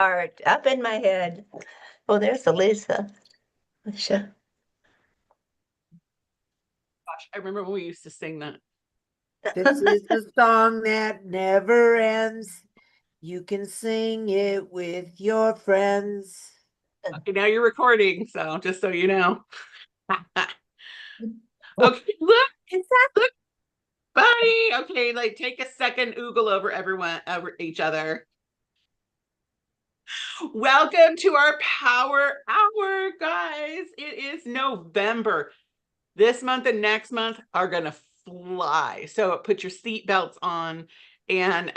Art up in my head. Oh, there's Elisa. Alicia. Gosh, I remember when we used to sing that. This is the song that never ends. You can sing it with your friends. Okay, now you're recording, so just so you know. Okay, look, look, buddy. Okay, like take a second, oogle over everyone, over each other. Welcome to our Power Hour, guys. It is November. This month and next month are gonna fly. So put your seatbelts on, and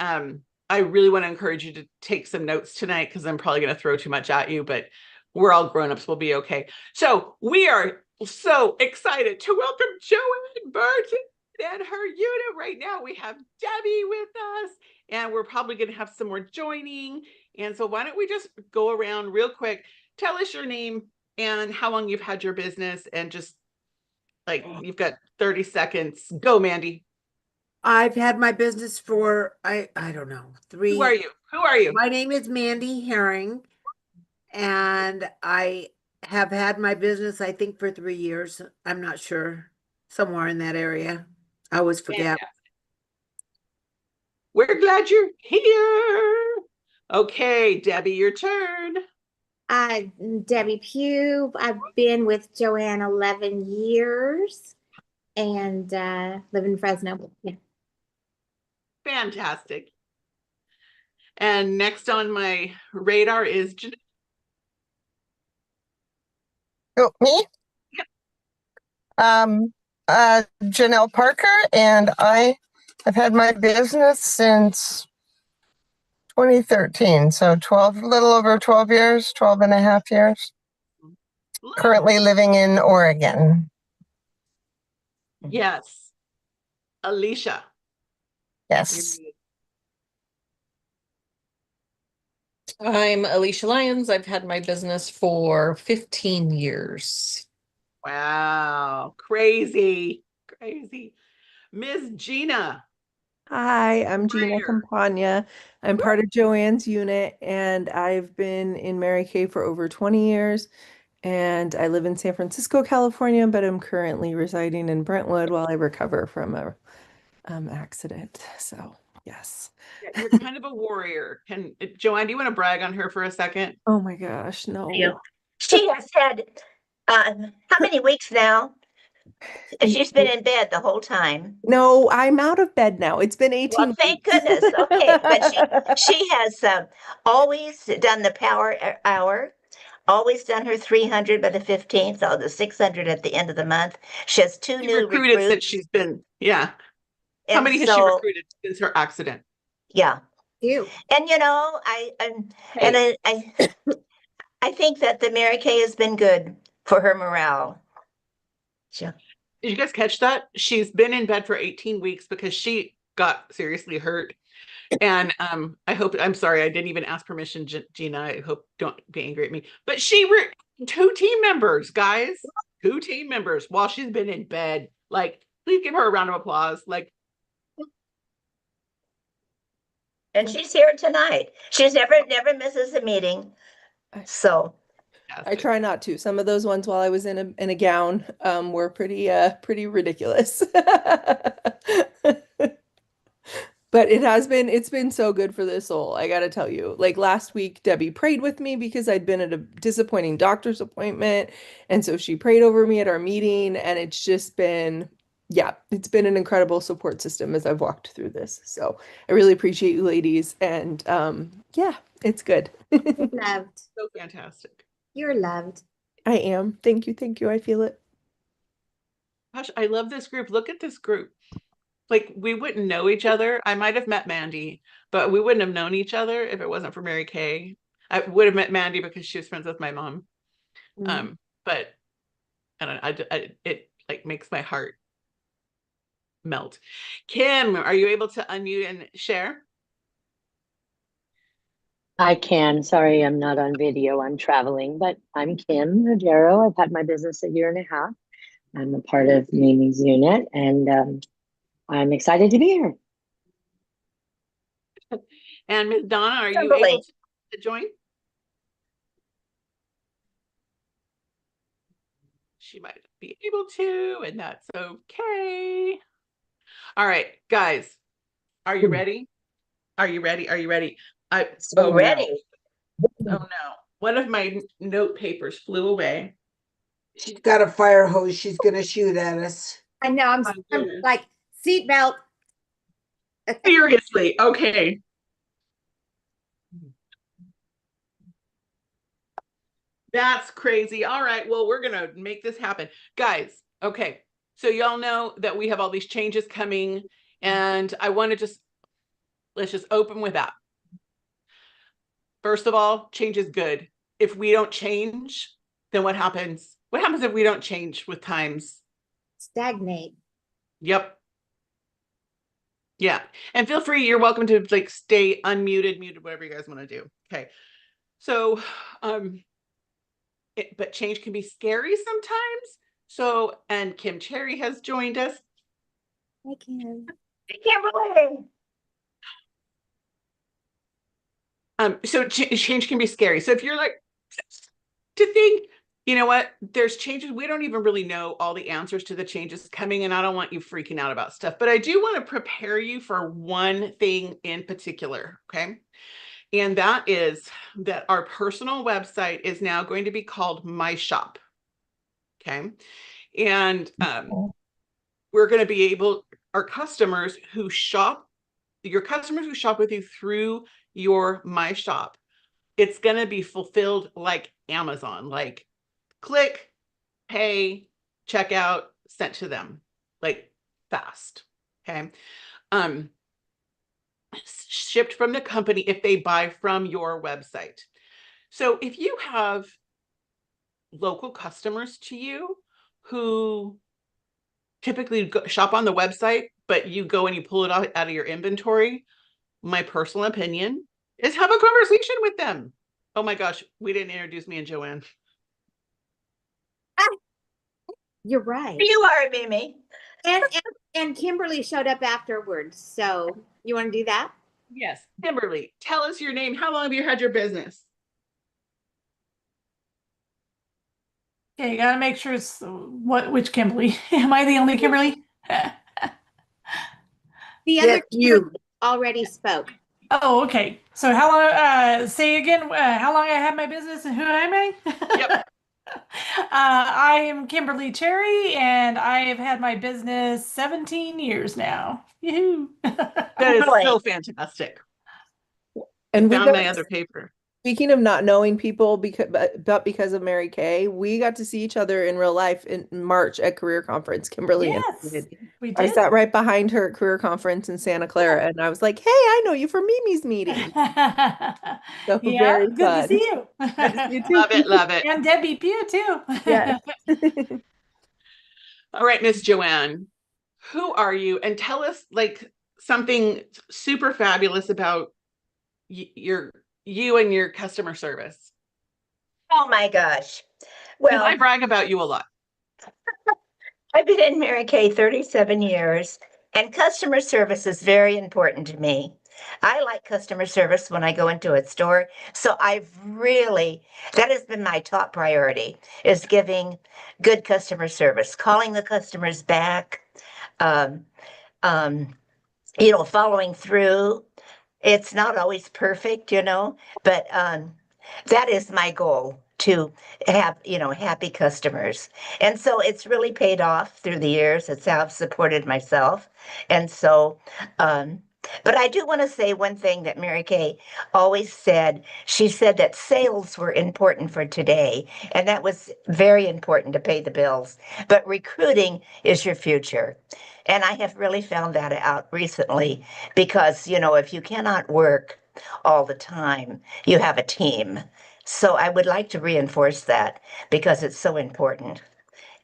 I really want to encourage you to take some notes tonight because I'm probably gonna throw too much at you, but we're all grown-ups, we'll be okay. So we are so excited to welcome Joanne Burton and her unit. Right now we have Debbie with us, and we're probably gonna have some more joining. And so why don't we just go around real quick, tell us your name and how long you've had your business, and just like you've got 30 seconds. Go, Mandy. I've had my business for I don't know, Who are you? Who are you? My name is Mandy Herring, and I have had my business, I think, for 3 years. I'm not sure. Somewhere in that area. I always forget. Fantastic. We're glad you're here. Okay, Debbie, your turn. Debbie Pugh. I've been with Joanne 11 years and live in Fresno. Yeah. Fantastic. And next on my radar is Janelle. Oh, me? Janelle Parker, and I have had my business since 2013. So 12, a little over 12 years, 12 and a half years. Currently living in Oregon. Yes. Alicia. Yes. I'm Alicia Lyons. I've had my business for 15 years. Wow. Crazy. Crazy. Ms. Gina. Hi, I'm Gina Campagna. I'm part of Joanne's unit, and I've been in Mary Kay for over 20 years. And I live in San Francisco, California, but I'm currently residing in Brentwood while I recover from a accident. So, yes. Yeah, you're kind of a warrior. Joanne, do you want to brag on her for a second? Oh my gosh, no. She has had how many weeks now? She's been in bed the whole time. No, I'm out of bed now. It's been 18 Well, thank weeks. goodness. Okay, but she has always done the Power Hour, always done her 300 by the 15th, or the 600 at the end of the month. She has two She new recruited recruits. since she's been, yeah. How And many has she so, recruited since her accident? yeah. You. And you know, I think that the Mary Kay has been good for her morale. Sure. Did you guys catch that? She's been in bed for 18 weeks because she got seriously hurt. And I'm sorry, I didn't even ask permission, Gina. I hope don't be angry at me. But two team members, guys. 2 team members while she's been in bed. Like, please give her a round of applause. Like, And she's here tonight. She's never misses a meeting. So I try not to. Some of those ones while I was in a gown were pretty ridiculous. But it's been so good for the soul, I gotta tell you. Like last week, Debbie prayed with me because I'd been at a disappointing doctor's appointment. And so she prayed over me at our meeting, and it's just been, yeah, it's been an incredible support system as I've walked through this. So I really appreciate you ladies. And yeah, it's good. Loved. so fantastic. You're loved. I am. Thank you. Thank you. I feel it. Gosh, I love this group. Look at this group. Like, we wouldn't know each other. I might have met Mandy, but we wouldn't have known each other if it wasn't for Mary Kay. I would have met Mandy because she was friends with my mom. But I don't know, it like makes my heart melt. Kim, are you able to unmute and share? I can. Sorry, I'm not on video. I'm traveling, but I'm Kim Rogero. I've had my business a year and a half. I'm a part of Mimi's unit, and I'm excited to be here. And Ms. Donna, are you Kimberly. able to join? she might be able to, and that's okay. All right, guys, are you ready? Are you ready? Are you ready? So no. ready. Oh no. One of my note papers flew away. She's got a fire hose she's gonna shoot at us. I know, I'm goodness. like, seatbelt. Seriously, okay. That's crazy. All right, well, we're gonna make this happen. Guys, okay. So y'all know that we have all these changes coming, and I want to let's just open with that. First of all, change is good. If we don't change, then what happens? What happens if we don't change with times? Stagnate. Yep. Yeah. And feel free, you're welcome to like stay unmuted, muted, whatever you guys want to do. Okay. So, but change can be scary sometimes. So, and Kim Cherry has joined us. I can. Kimberly. So change can be scary. So if you're like to think, you know what, there's changes, we don't even really know all the answers to the changes coming, and I don't want you freaking out about stuff, but I do want to prepare you for one thing in particular, okay? And that is that our personal website is now going to be called My Shop, okay? And we're going to be able, our customers who shop, your customers who shop with you through your My Shop, it's going to be fulfilled like Amazon, like click, pay, checkout, sent to them, like fast. Okay. Shipped from the company if they buy from your website. So if you have local customers to you who typically shop on the website, but you go and you pull it out of your inventory, my personal opinion is have a conversation with them. Oh my gosh, we didn't introduce me and Joanne. You're right. You are, Mimi. And Kimberly showed up afterwards. So you want to do that? Yes. Kimberly, tell us your name. How long have you had your business? Okay, you gotta make sure it's which Kimberly? Am I the only Kimberly? The other you. Kimberly already spoke. Oh, okay. So how long, say again, how long I had my business and who am I? Yep. I am Kimberly Cherry, and I have had my business 17 years now. Yoo-hoo. That is so fantastic. And we Found my other paper. speaking of not knowing people but because of Mary Kay, we got to see each other in real life in March at Career Conference, Kimberly. Yes, we did. I sat right behind her at Career Conference in Santa Clara, and I was like, "Hey, I know you from Mimi's meeting." So Yeah, very good fun. to see you. Good to see you too. Love it, love it. And Debbie Pugh too. Yes. All right, Miss Joanne, who are you? And tell us like something super fabulous about you and your customer service. Oh my gosh. Well, Well, I brag about you a lot. I've been in Mary Kay 37 years, and customer service is very important to me. I like customer service when I go into a store. So that has been my top priority, is giving good customer service, calling the customers back, um, following through. It's not always perfect, but that is my goal, to have, happy customers. And so it's really paid off through the years. It's how I've supported myself. And so, but I do want to say one thing that Mary Kay always said. She said that sales were important for today, and that was very important to pay the bills. But recruiting is your future. And I have really found that out recently because, if you cannot work all the time, you have a team. So I would like to reinforce that because it's so important.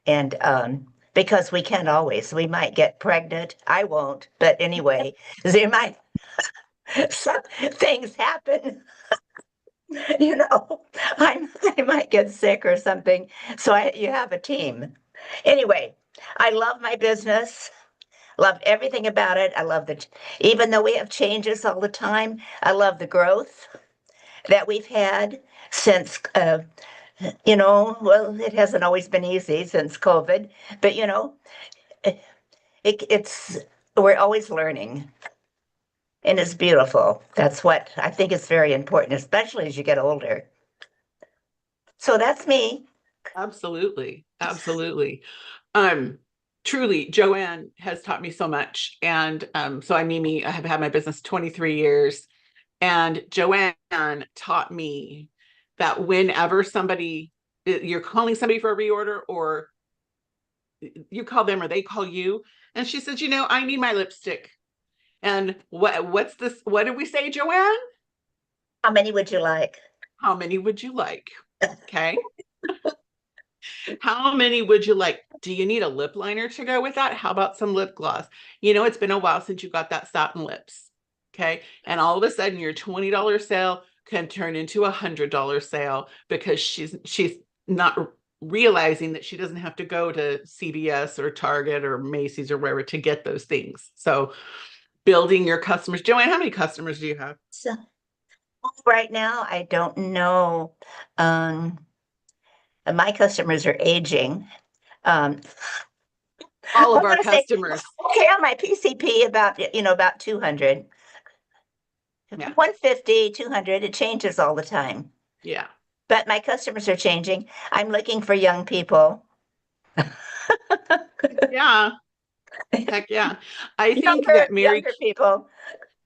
And because we might get pregnant. I won't, but anyway, some things happen. I might get sick or something. So you have a team. Anyway, I love my business. Love everything about it. I love even though we have changes all the time, I love the growth that we've had since well, it hasn't always been easy since COVID, but it's we're always learning, and it's beautiful. That's what I think is very important, especially as you get older. So that's me. Absolutely. Absolutely. Truly, Joanne has taught me so much. And so I'm Mimi. I have had my business 23 years. And Joanne taught me that whenever you're calling somebody for a reorder, or you call them or they call you, and she says, I need my lipstick. And what's this? What did we say, Joanne? How many would you like? How many would you like? Okay. How many would you like? Do you need a lip liner to go with that? How about some lip gloss? It's been a while since you got that satin lips. Okay. And all of a sudden your $20 sale can turn into $100 sale because she's not realizing that she doesn't have to go to CVS or Target or Macy's or wherever to get those things. So building your customers. Joanne, how many customers do you have? So right now, I don't know. My customers are aging. All I'm of our gonna say, customers. okay, on my PCP, about 200. Yeah. 150, 200, it changes all the time. Yeah. But my customers are changing. I'm looking for young people. Yeah. Heck yeah. I think Younger, that younger people.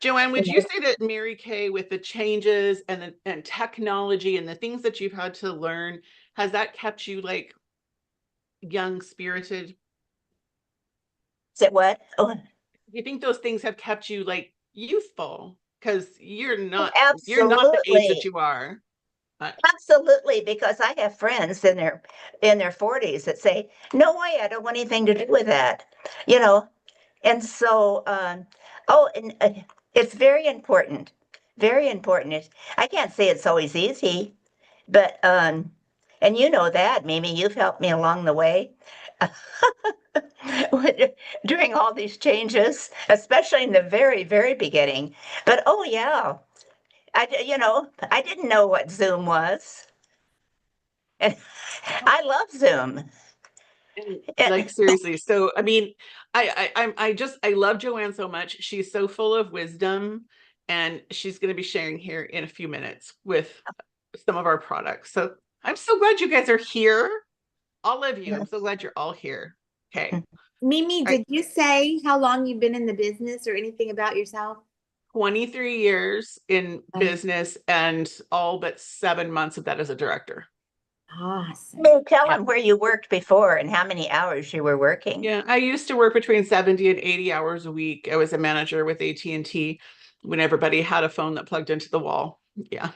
Joanne, would you say that Mary Kay, with the changes and technology and the things that you've had to learn, has that kept you like young spirited? Said what? Oh, Do you think those things have kept you like youthful? Because you're not the age that absolutely. you are. Absolutely, because I have friends in their 40s that say, "No way, I don't want anything to do with that." You know, and so and it's very important. Very important. I can't say it's always easy, but and you know that, Mimi, you've helped me along the way. During all these changes, especially in the very, very beginning. But oh yeah, I didn't know what Zoom was, and I love Zoom. Like seriously. So I mean, I love Joanne so much. She's so full of wisdom, and she's going to be sharing here in a few minutes with some of our products. So I'm so glad you guys are here. All of you. I'm so glad you're all here. Okay. Mimi, did you say how long you've been in the business or anything about yourself? 23 years in business and all but 7 months of that as a director. Awesome. Tell them where you worked before and how many hours you were working. Yeah, I used to work between 70 and 80 hours a week. I was a manager with AT&T when everybody had a phone that plugged into the wall. Yeah.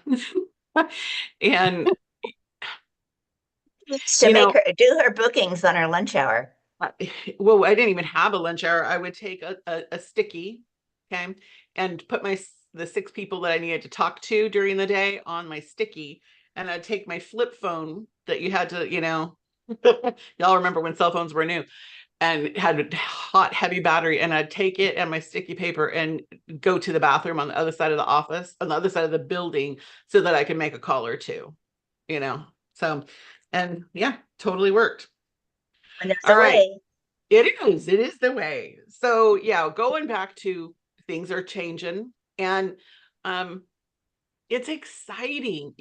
And To make her do her bookings on her lunch hour. Well, I didn't even have a lunch hour. I would take a sticky, okay, and put the 6 people that I needed to talk to during the day on my sticky, and I'd take my flip phone that you had to, y'all remember when cell phones were new, and it had a hot, heavy battery, and I'd take it and my sticky paper and go to the bathroom on the other side of the office, on the other side of the building, so that I could make a call or two, So, and yeah, totally worked. And it's All the right. way. It is the way. So yeah, going back to things are changing, and it's exciting.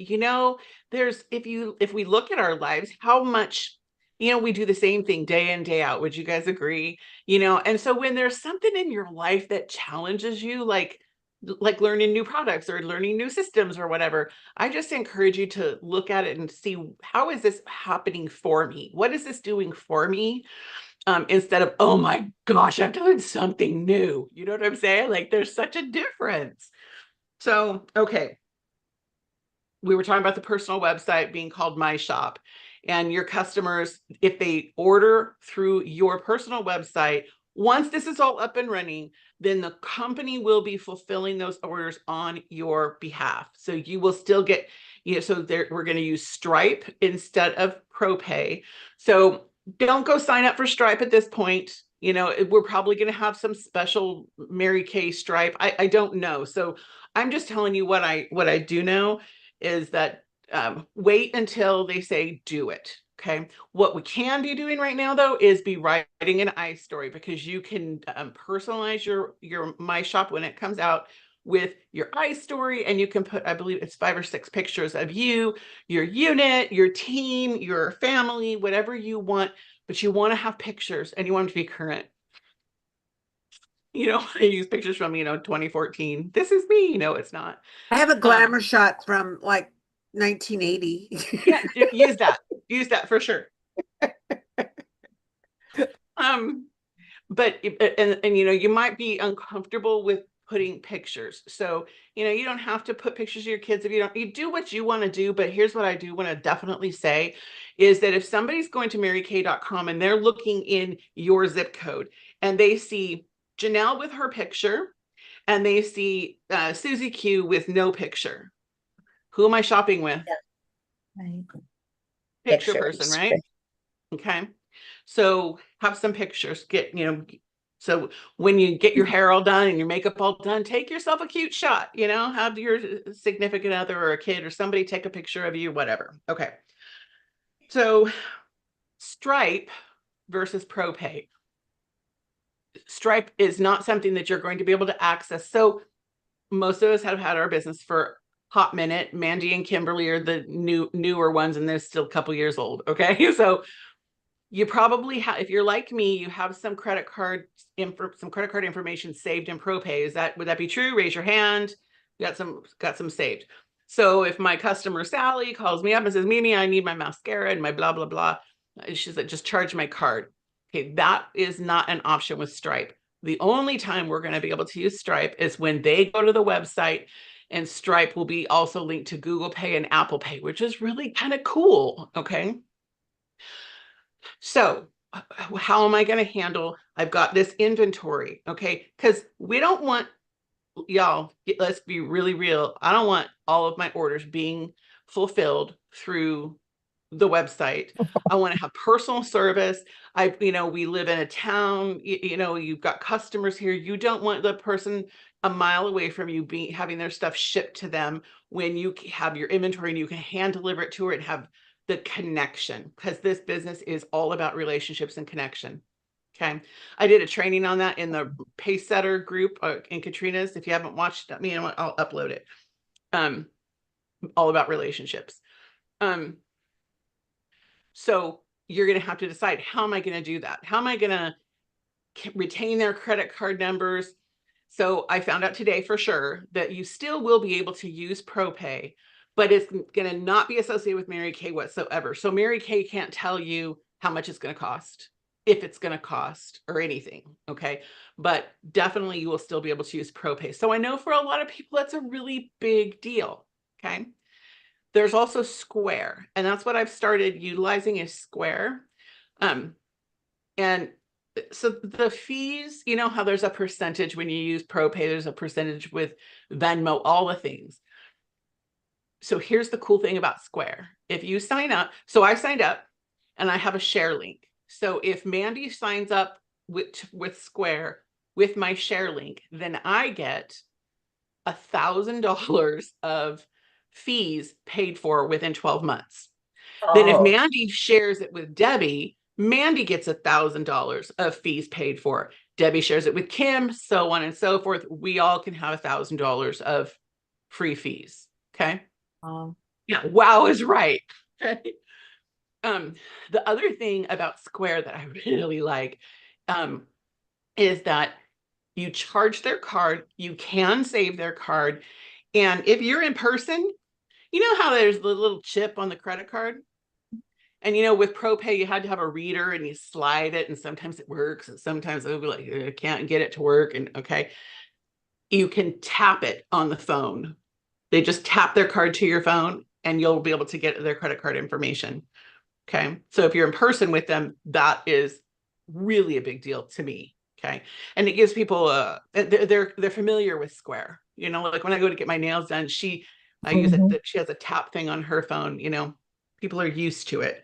There's if we look at our lives, how much we do the same thing day in, day out. Would you guys agree? And so when there's something in your life that challenges you, like learning new products or learning new systems or whatever, I just encourage you to look at it and see, how is this happening for me? What is this doing for me? Instead of, oh my gosh, I've done something new. You know what I'm saying? Like, there's such a difference. So, okay. We were talking about the personal website being called My Shop, and your customers, if they order through your personal website, once this is all up and running, then the company will be fulfilling those orders on your behalf. So you will still get, so we're going to use Stripe instead of ProPay. So don't go sign up for Stripe at this point. We're probably going to have some special Mary Kay Stripe. I don't know. So I'm just telling you what I do know is that wait until they say do it. Okay. What we can be doing right now, though, is be writing an iStory, because you can personalize your My Shop when it comes out with your iStory, and you can put, I believe it's 5 or 6 pictures of you, your unit, your team, your family, whatever you want, but you want to have pictures and you want them to be current. You know, I use pictures from, 2014. This is me. No, it's not. I have a glamour shot from like 1980. Yeah, use that for sure. But you might be uncomfortable with putting pictures, so you don't have to put pictures of your kids if you do what you want to do. But here's what I do want to definitely say is that if somebody's going to marykay.com and they're looking in your zip code and they see Janelle with her picture and they see Susie Q with no picture, who am I shopping with? Right. Picture Pictures. person, right? Okay. So have some pictures. So when you get your hair all done and your makeup all done, take yourself a cute shot, have your significant other or a kid or somebody take a picture of you, whatever. Okay. So Stripe versus ProPay. Stripe is not something that you're going to be able to access. So most of us have had our business for hot minute. Mandy and Kimberly are the newer ones, and they're still a couple years old. Okay. So you probably have, if you're like me, you have some credit card information saved in ProPay. Would that be true? Raise your hand. Got some saved. So if my customer Sally calls me up and says, Mimi, I need my mascara and my blah, blah, blah, she's like, just charge my card. Okay. That is not an option with Stripe. The only time we're going to be able to use Stripe is when they go to the website, and Stripe will be also linked to Google Pay and Apple Pay, which is really kind of cool. Okay. So how am I going to handle, I've got this inventory. Okay. Because we don't want, y'all, let's be really real. I don't want all of my orders being fulfilled through the website. I want to have personal service. We live in a town, you've got customers here. You don't want the person a mile away from you having their stuff shipped to them when you have your inventory and you can hand deliver it to her and have the connection, because this business is all about relationships and connection. Okay. I did a training on that in the Pacesetter group in Katrina's. If you haven't watched me, I'll upload it. All about relationships. So you're going to have to decide, how am I going to do that? How am I going to retain their credit card numbers? So I found out today for sure that you still will be able to use ProPay, but it's going to not be associated with Mary Kay whatsoever. So Mary Kay can't tell you how much it's going to cost, if it's going to cost, or anything. Okay. But definitely you will still be able to use ProPay. So I know for a lot of people, that's a really big deal. Okay. There's also Square, and that's what I've started utilizing is Square. And so the fees, how there's a percentage when you use ProPay, there's a percentage with Venmo, all the things. So here's the cool thing about Square. If you sign up, so I signed up and I have a share link. So if Mandy signs up with Square with my share link, then I get $1,000 of fees paid for within 12 months. Then if Mandy shares it with Debbie, Mandy gets $1,000 of fees paid for. Debbie shares it with Kim, so on and so forth. We all can have $1,000 of free fees. Okay. Yeah. Wow is right. Okay. The other thing about Square that I really like is that you charge their card, you can save their card. And if you're in person, you know how there's the little chip on the credit card? And with ProPay, you had to have a reader and you slide it, and sometimes it works, and sometimes it'll be like, I can't get it to work. And okay, you can tap it on the phone. They just tap their card to your phone and you'll be able to get their credit card information. Okay. So if you're in person with them, that is really a big deal to me. Okay. And it gives people they're familiar with Square. Like when I go to get my nails done, I use it, she has a tap thing on her phone, people are used to it.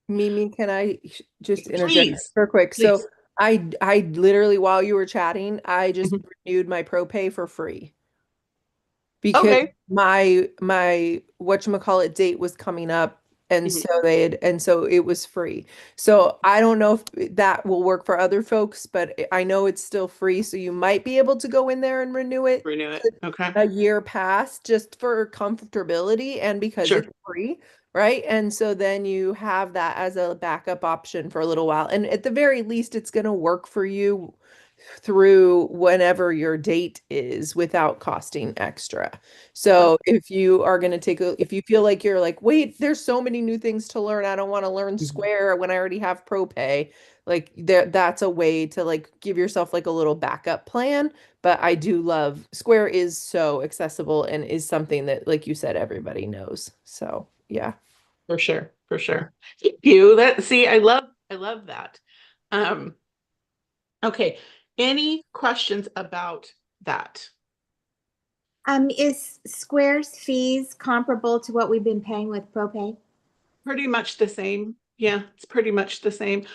Mimi, can I just interject Please, real quick? please. So I literally, while you were chatting, I just renewed my ProPay for free because Okay. my whatchamacallit date was coming up, and Mhm. so it was free. So I don't know if that will work for other folks, but I know it's still free, so you might be able to go in there and renew it Renew it. Okay. a year past just for comfortability and because Sure. it's free, right? And so then you have that as a backup option for a little while. And at the very least, it's going to work for you through whenever your date is without costing extra. So if you are going to if you feel like you're like, wait, there's so many new things to learn, I don't want to learn Square when I already have ProPay, like that's a way to like give yourself like a little backup plan. But I do love Square is so accessible and is something that, like you said, everybody knows. So yeah. For sure. For sure. Thank you. See, I love that. Okay. Any questions about that? Is Square's fees comparable to what we've been paying with ProPay? Pretty much the same. Yeah, it's pretty much the same.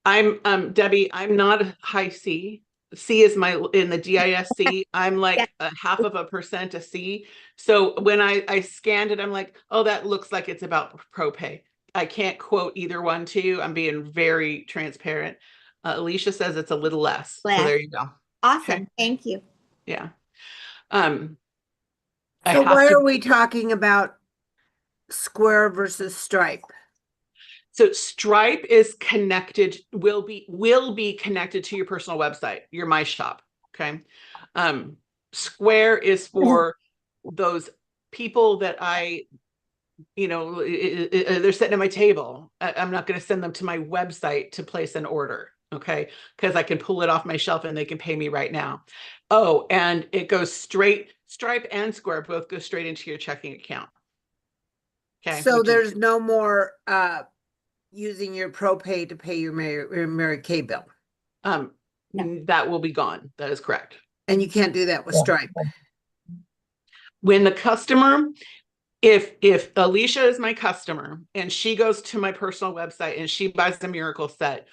I'm Debbie, I'm not a high C. C is my in the DISC. I'm like a 0.5% a C. So when I scanned it, I'm like, oh, that looks like it's about ProPay. I can't quote either one to you. I'm being very transparent. Alicia says it's a little less. So there you go. Awesome. Okay. Thank you. Yeah. So why are we talking about Square versus Stripe? So Stripe is connected, will be connected to your personal website, your My Shop. Okay. Square is for those people that they're sitting at my table. I'm not going to send them to my website to place an order. Okay. Because I can pull it off my shelf and they can pay me right now. Oh, and it goes straight, Stripe and Square both go straight into your checking account. Okay. So there's no more using your ProPay to pay your Mary Kay bill. That will be gone. That is correct. And you can't do that with Stripe. When the customer, if Alicia is my customer and she goes to my personal website and she buys the Miracle Set,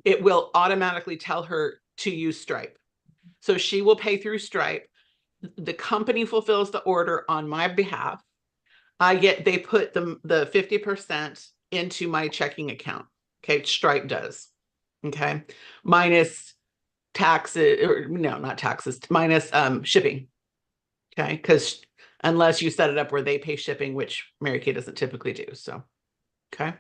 it will automatically tell her to use Stripe. So she will pay through Stripe. The company fulfills the order on my behalf. They put the 50% into my checking account. Okay, Stripe does. Okay, minus taxes, or no, not taxes, minus shipping. Okay, because unless you set it up where they pay shipping, which Mary Kay doesn't typically do. So, okay.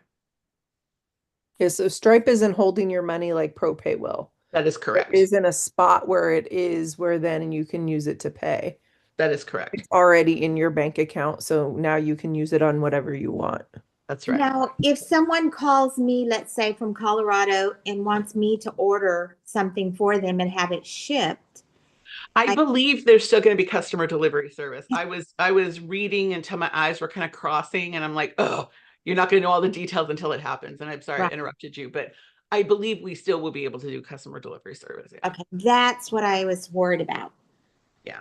Yeah, so Stripe isn't holding your money like ProPay will. That is correct. It is in a spot where it is where then you can use it to pay. That is correct. It's already in your bank account, so now you can use it on whatever you want. That's right. Now, if someone calls me, let's say from Colorado, and wants me to order something for them and have it shipped, I believe there's still going to be customer delivery service. I was reading until my eyes were kind of crossing, and I'm like, oh, you're not going to know all the details until it happens. And I'm sorry I interrupted you, but I believe we still will be able to do customer delivery service. Yeah. Okay, that's what I was worried about. Yeah.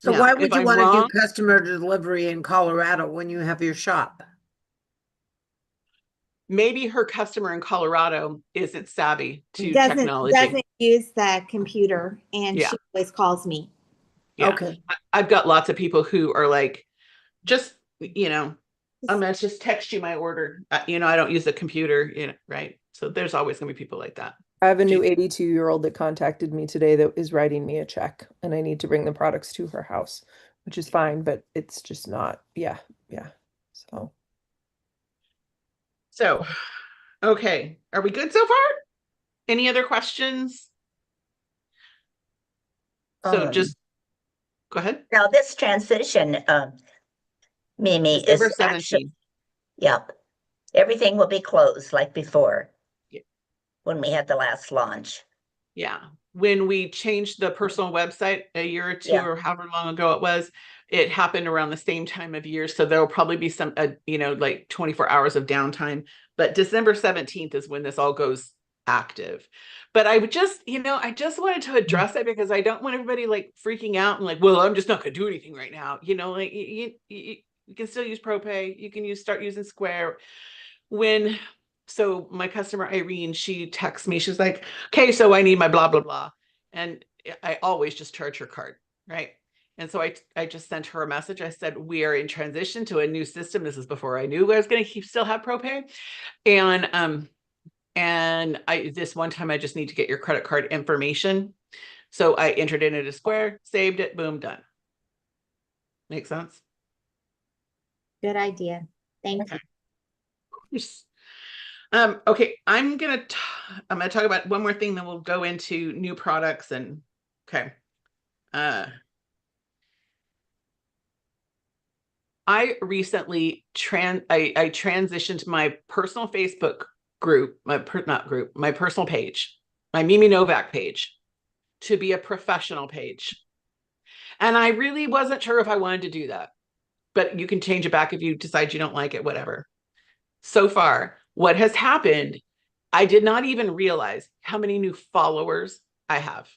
So why would you want to do customer delivery in Colorado when you have your shop? Maybe her customer in Colorado isn't savvy to technology. Doesn't use the computer, and she always calls me. Yeah. Okay. I've got lots of people who are like, just, I'm going to just text you my order. I don't use the computer, right? So there's always going to be people like that. I have a new 82-year-old that contacted me today that is writing me a check, and I need to bring the products to her house, which is fine, but it's just not, yeah. So, okay. Are we good so far? Any other questions? So just go ahead. Now this transition, Mimi, is actually, yep. Everything will be closed like before. When we had the last launch. Yeah. When we changed the personal website a year or two or however long ago it was, it happened around the same time of year. So there will probably be some, like 24 hours of downtime. But December 17th is when this all goes active. But I would just, I just wanted to address it because I don't want everybody like freaking out and like, well, I'm just not going to do anything right now. Like you can still use ProPay. You can start using Square. So my customer, Irene, she texts me, she's like, okay, so I need my blah, blah, blah. And I always just charge her card. right? And so I just sent her a message. I said, we are in transition to a new system. This is before I knew I was going to still have ProPay. And this one time I just need to get your credit card information. So I entered it into Square, saved it, boom, done. Make sense? Good idea. Thank you. Yes. Okay, I'm gonna talk about one more thing, then we'll go into new products and okay. I recently I transitioned my personal Facebook group, my personal page, my Mimi Novak page, to be a professional page. And I really wasn't sure if I wanted to do that, but you can change it back if you decide you don't like it, whatever. So far, what has happened, I did not even realize how many new followers I have.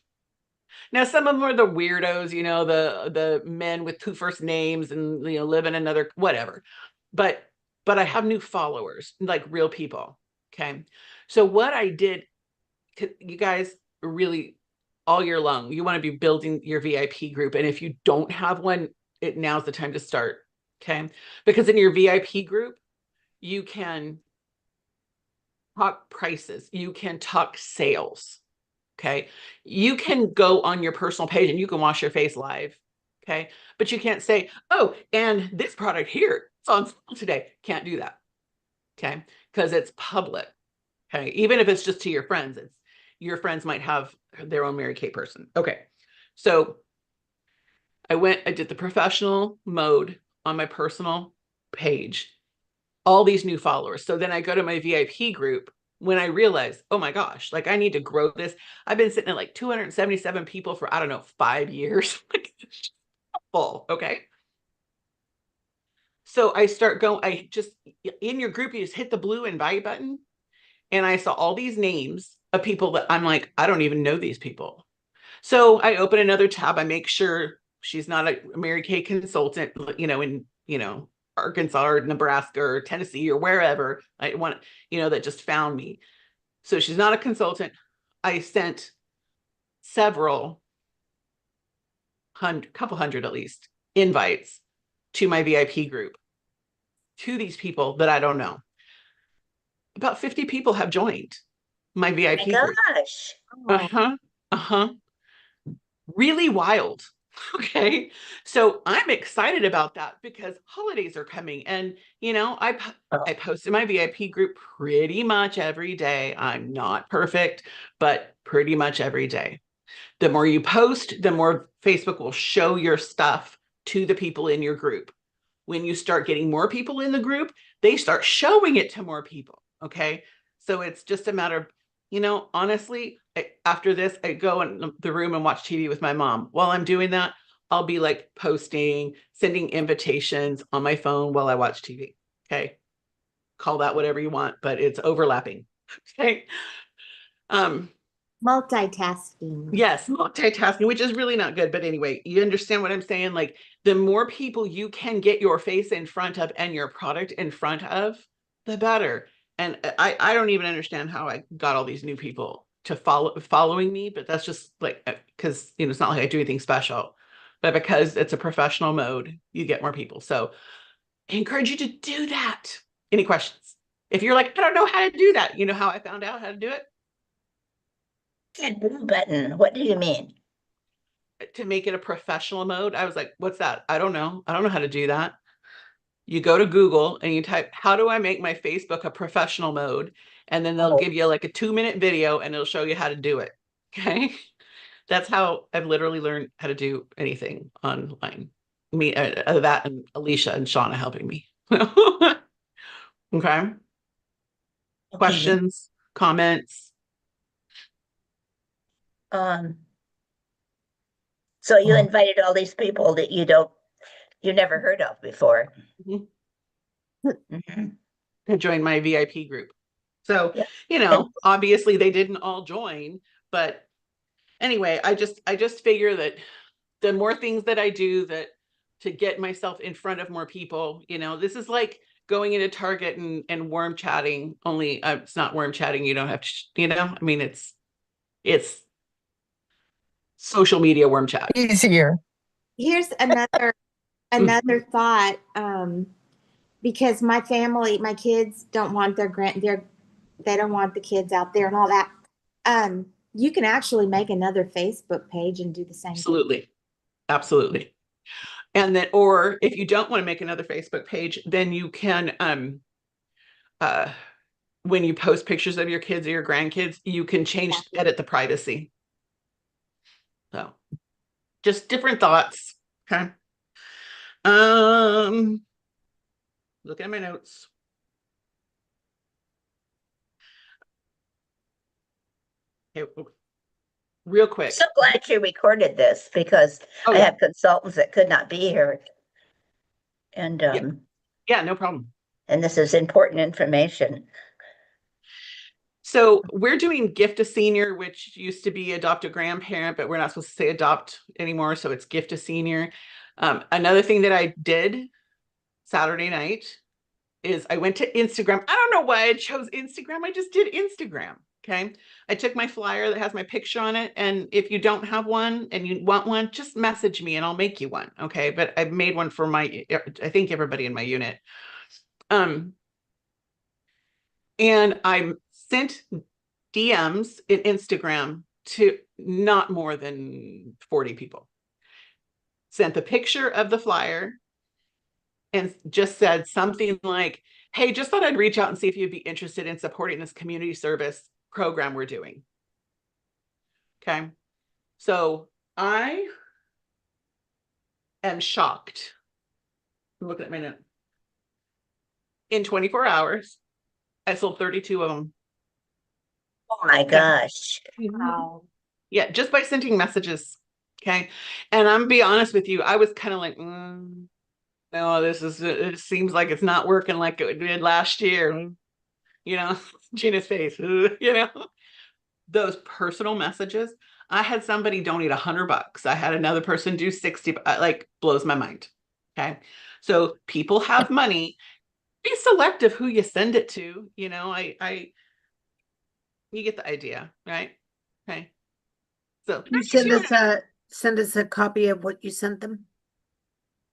Now, some of them are the weirdos, you know, the men with two first names and, you know, live in another, whatever. But I have new followers, like real people. Okay. So what I did, you guys really all year long, you want to be building your VIP group. And if you don't have one, now's the time to start. Okay. Because in your VIP group, you can talk prices, you can talk sales. Okay. You can go on your personal page and you can wash your face live. Okay. But you can't say, oh, and this product here, it's on sale today. Can't do that. Okay. Because it's public. Okay. Even if it's just to your friends, your friends might have their own Mary Kay person. Okay. So I did the professional mode on my personal page, all these new followers. So then I go to my VIP group when I realized, oh my gosh, like I need to grow this. I've been sitting at like 277 people for, I don't know, 5 years. Full. Okay. So I start going, in your group, you just hit the blue invite button. And I saw all these names of people that I'm like, I don't even know these people. So I open another tab. I make sure she's not a Mary Kay consultant, you know, in, you know, Arkansas or Nebraska or Tennessee or wherever I want, you know, that just found me. So she's not a consultant. I sent couple hundred at least invites to my VIP group to these people that I don't know. About 50 people have joined my VIP group. Gosh. Really wild. Okay. So I'm excited about that because holidays are coming and, you know, I post in my VIP group pretty much every day. I'm not perfect, but pretty much every day. The more you post, the more Facebook will show your stuff to the people in your group. When you start getting more people in the group, they start showing it to more people. Okay. So it's just a matter of, you know, honestly, after this, I go in the room and watch TV with my mom. While I'm doing that, I'll be like posting, sending invitations on my phone while I watch TV. Okay. Call that whatever you want, but it's overlapping. Okay. Multitasking. Yes, multitasking, which is really not good. But anyway, you understand what I'm saying? Like the more people you can get your face in front of and your product in front of, the better. And I don't even understand how I got all these new people to following me, but that's just like, because, you know, it's not like I do anything special, but because it's a professional mode, you get more people. So I encourage you to do that. Any questions? If you're like, I don't know how to do that, you know how I found out how to do it? That blue button, what do you mean? To make it a professional mode. I was like, what's that? I don't know. I don't know how to do that. You go to Google and you type, how do I make my Facebook a professional mode? And then they'll give you like a 2-minute video and it'll show you how to do it. Okay. That's how I've literally learned how to do anything online. Me, that and Alicia and Shauna helping me. Okay. Questions, comments? So you invited all these people that you never heard of before. To join my VIP group. So, yeah. You know, obviously they didn't all join, but anyway, I just figure that the more things that I do to get myself in front of more people, you know, this is like going into Target and worm chatting, only it's not worm chatting. You don't have to, you know, I mean, it's social media worm chat. Easier. Here's another thought. Because my family, my kids don't want they don't want the kids out there and all that. You can actually make another Facebook page and do the same thing. Absolutely. Absolutely. And then, or if you don't want to make another Facebook page, then you can, when you post pictures of your kids or your grandkids, you can edit the privacy. So just different thoughts. Okay. Looking at my notes. Okay, real quick. So glad you recorded this because Oh, I yeah. have consultants that could not be here. And Yeah, no problem. and this is important information. So we're doing gift a senior, which used to be adopt a grandparent, but we're not supposed to say adopt anymore. So it's gift a senior. Another thing that I did Saturday night is I went to Instagram. I don't know why I chose Instagram. I just did Instagram. Okay. I took my flyer that has my picture on it. And if you don't have one and you want one, just message me and I'll make you one. Okay. But I made one for I think everybody in my unit. And I sent DMs in Instagram to not more than 40 people. Sent the picture of the flyer and just said something like, hey, just thought I'd reach out and see if you'd be interested in supporting this community service program we're doing. Okay. So I am shocked. I'm looking at my note. In 24 hours, I sold 32 of them. Oh my gosh. Wow. Yeah, just by sending messages. Okay. And I'm be honest with you, I was kind of like, no, it seems like it's not working like it did last year. You know, Gina's face, you know, those personal messages. I had somebody donate $100. I had another person do 60, like blows my mind. Okay. So people have money. Be selective who you send it to. You know, you get the idea, right? Okay. So You send us a copy of what you sent them.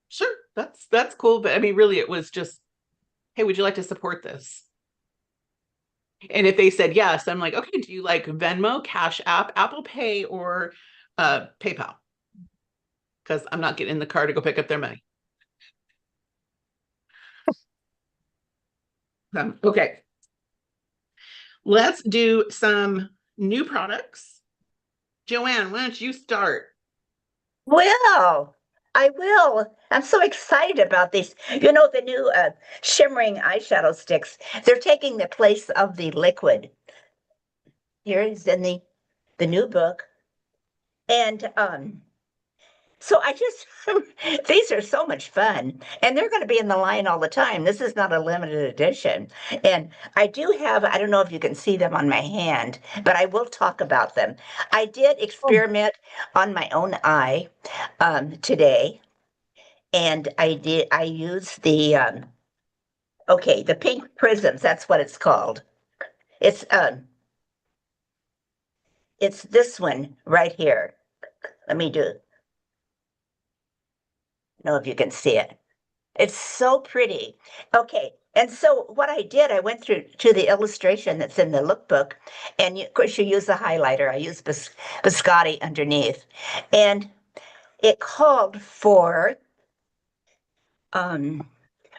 sure, that's cool. But I mean, really, it was just, hey, would you like to support this? And if they said yes, I'm like, okay, do you like Venmo, Cash App, Apple Pay, or PayPal? Because I'm not getting in the car to go pick up their money. Okay. Let's do some new products. Joanne, why don't you start? Well, I will. I'm so excited about these. You know, the new shimmering eyeshadow sticks, they're taking the place of the liquid. Here is in the new book. And so I just these are so much fun. And they're going to be in the line all the time. This is not a limited edition. And I do have, I don't know if you can see them on my hand, but I will talk about them. I did experiment on my own eye today. And I used the the pink prisms, that's what it's called. It's this one right here. Let me do it. Know if you can see it. It's so pretty. Okay, and so what I did, I went through to the illustration that's in the lookbook, and of course you use the highlighter. I used Biscotti underneath, and it called for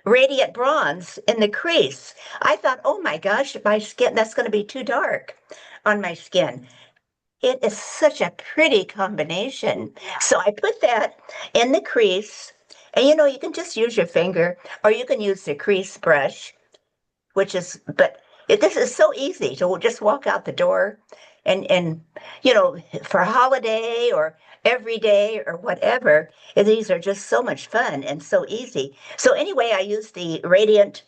radiant bronze in the crease. I thought, oh my gosh, my skin, that's going to be too dark on my skin. It is such a pretty combination. So I put that in the crease, and you know, you can just use your finger or you can use the crease brush, this is so easy to just walk out the door and you know, for a holiday or every day or whatever, these are just so much fun and so easy. So anyway, I used the radiant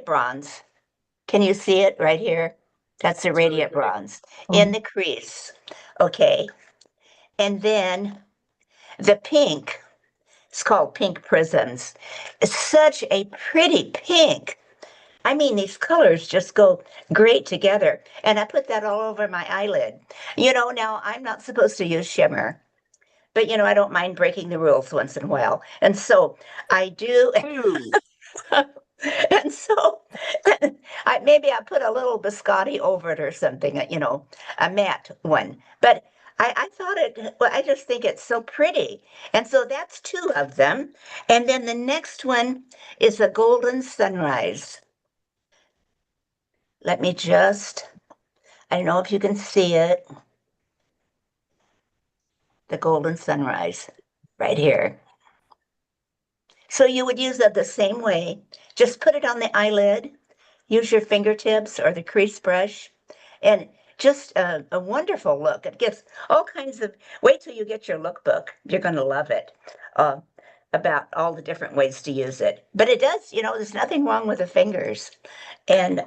bronze. Can you see it right here? That's the radiant bronze in the crease. Okay. And then the pink, it's called Pink Prisms. It's such a pretty pink. I mean, these colors just go great together. And I put that all over my eyelid. You know, now I'm not supposed to use shimmer, but I don't mind breaking the rules once in a while. And so I do. Ooh. And so maybe I put a little biscotti over it or something, a matte one. But I thought well, I just think it's so pretty. And so that's two of them. And then the next one is a golden sunrise. Let me I don't know if you can see it. The golden sunrise right here. So you would use it the same way. Just put it on the eyelid, use your fingertips or the crease brush, and just a wonderful look. It gives all kinds of, wait till you get your lookbook. You're going to love it about all the different ways to use it. But it does, there's nothing wrong with the fingers. And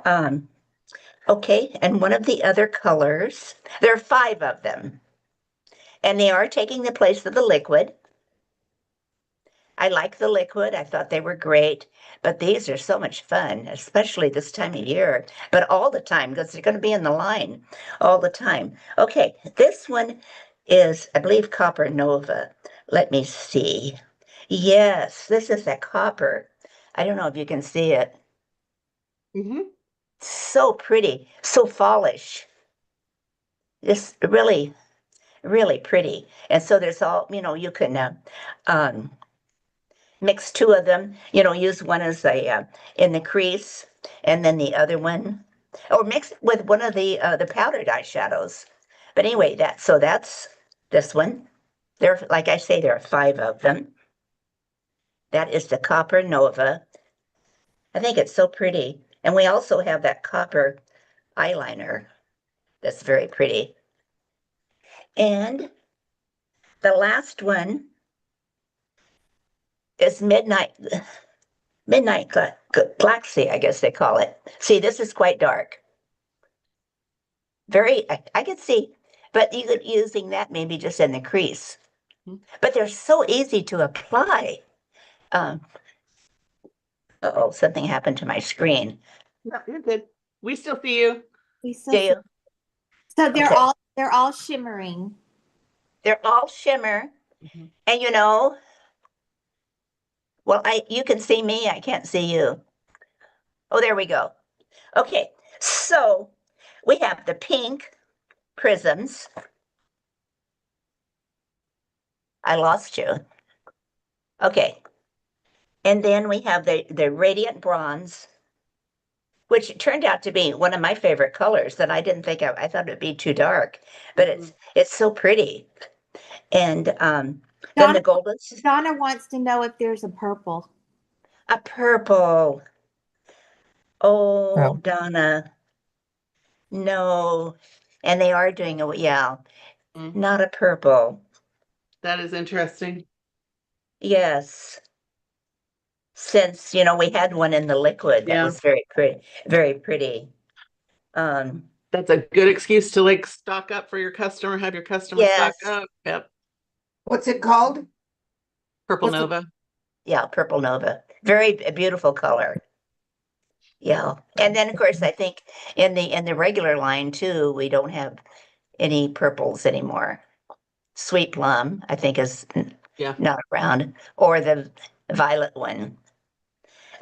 okay, and one of the other colors, there are 5 of them, and they are taking the place of the liquid. I like the liquid. I thought they were great, but these are so much fun, especially this time of year, but all the time because they're going to be in the line all the time. Okay, this one is, I believe, Copper Nova. Let me see. Yes, this is a copper. I don't know if you can see it. Mm-hmm. So pretty, so fallish. Just really, really pretty. And so there's all, you can mix 2 of them, use one as in the crease and then the other one, or mix it with one of the powdered eyeshadows. But anyway, that's this one. Like I say, there are 5 of them. That is the Copper Nova. I think it's so pretty. And we also have that copper eyeliner that's very pretty. And the last one is Midnight Galaxy, I guess they call it. See, this is quite dark. I could see, but you could using that maybe just in the crease. But they're so easy to apply. Uh-oh, something happened to my screen. No, you're good. We still see you. We still Do see- you? So they're Okay. all shimmering. They're all shimmer. Mhm. And well, you can see me, I can't see you. Oh, there we go. Okay, so we have the pink prisms. I lost you. Okay. And then we have the radiant bronze, which turned out to be one of my favorite colors that I didn't think I thought it'd be too dark, but it's so pretty. And then the golden, Donna wants to know if there's a purple. a purple. Oh, Oh. Donna. No. And they are doing Mm. not a purple. That is interesting. Yes. Since, we had one in the liquid that Yeah. was very pretty, very pretty. That's a good excuse to like stock up for your customer, have your customer stock Yes. up. Yep. What's it called? Purple What's the- Nova. Yeah, Purple Nova. Very beautiful color. Yeah. And then of course I think in the regular line too, we don't have any purples anymore. Sweet Plum, I think is Yeah. not around, or the violet one.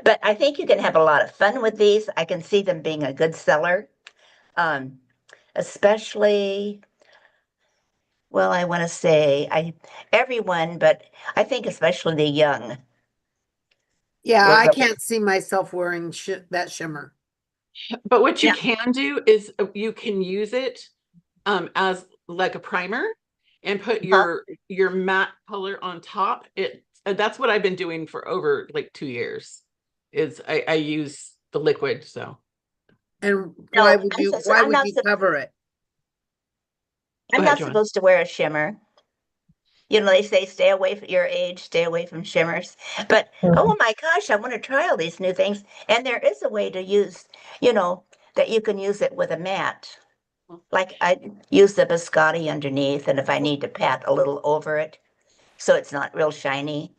But I think you can have a lot of fun with these. I can see them being a good seller. Especially, well, I want to say everyone, but I think especially the young. Yeah, Well, I but- can't see myself wearing that shimmer. But what you Yeah. can do is you can use it as like a primer and put your matte color on top. That's what I've been doing for over like 2 years. Is I use the liquid. So And No, why would I'm you so- why I'm would not you sup- cover it? I'm ahead, not Joanne. supposed to wear a shimmer. They say stay away from your age, stay away from shimmers. But oh my gosh, I want to try all these new things. And there is a way to use, that you can use it with a matte. Like I use the biscotti underneath, and if I need to pat a little over it, so it's not real shiny.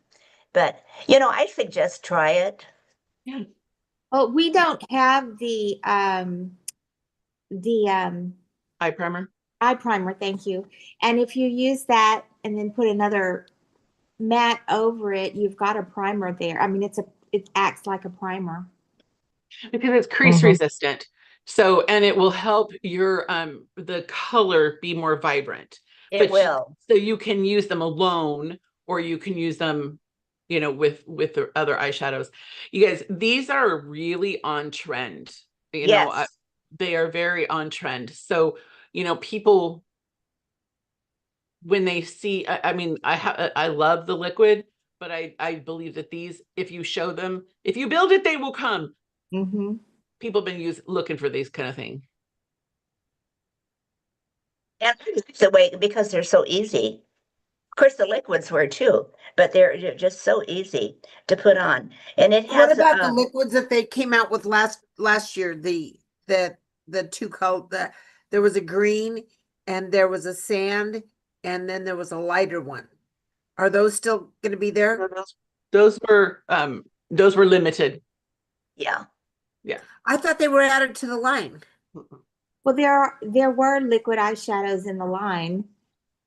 But I suggest try it. yeah. Well, we don't have the Eye primer. eye primer, thank you. And if you use that, and then put another matte over it, you've got a primer there. I mean, it acts like a primer. Because it's crease Mhm. resistant. So, and it will help your the color be more vibrant. It But will. so you can use them alone, or you can use them, you know, with the other eyeshadows. You guys, these are really on trend. You know, Yes. they are very on trend. So, you know, people when they see, I mean, I love the liquid, but I believe that these, if you show them, if you build it, they will come. Mm-hmm. People have been looking for these kind of thing. And the way, because they're so easy. Of course, the liquids were too, but they're just so easy to put on. And it What has, about the liquids that they came out with last year? The two color that there was a green and there was a sand and then there was a lighter one. Are those still going to be there? Those were limited. yeah. I thought they were added to the line. Well, there were liquid eyeshadows in the line,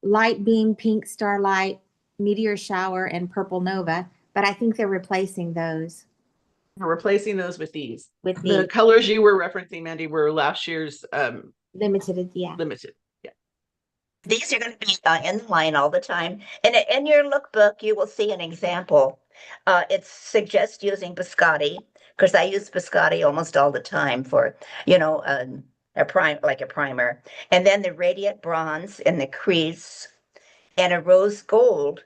Light Beam, Pink Starlight, Meteor Shower, and Purple Nova, but I think they're replacing those We're replacing those with these. with The the colors you were referencing, Mandy, were last year's limited. Yeah. limited. Yeah. These are going to be in the line all the time. And in your lookbook, you will see an example. It suggests using Biscotti, because I use Biscotti almost all the time for, you know, a primer. And then the Radiant Bronze in the crease and a Rose Gold,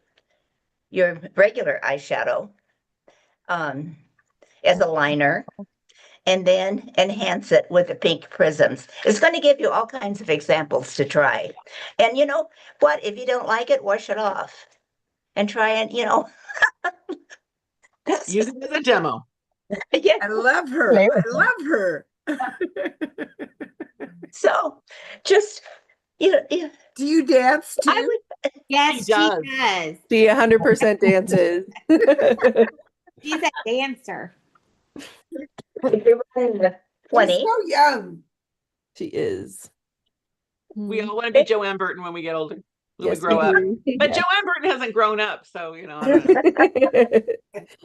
your regular eyeshadow, as a liner. And then enhance it with the pink prisms. It's going to give you all kinds of examples to try. And you know what? If you don't like it, wash it off and try and, you know. Use it as a demo. Yeah. I love her. Maybe. I love her. So just, you know, Do you dance too? I would, Yes, He she does. does. She 100% dances. She's a dancer. if you're running the She's 20, so young. She is. We all want to be Joanne Burton when we get older. When we Yes, grow up. do. But Yes. Joanne Burton hasn't grown up, so you know. I don't know.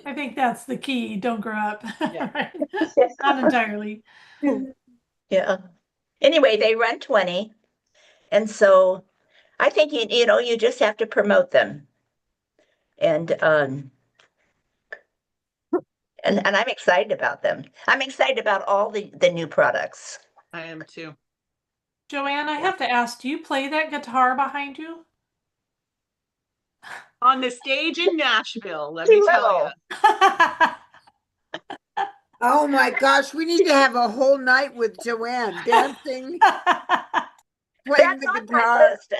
I think that's the key. Don't grow up. Yeah. Right? Not entirely. yeah. Anyway, they run 20. And so I think, you know, you just have to promote them. And I'm excited about them. I'm excited about all the new products. I am too. Joanne, I have to ask, do you play that guitar behind you? On the stage in Nashville, let me tell you. Oh my gosh, we need to have a whole night with Joanne dancing, playing That's the on my guitar. list.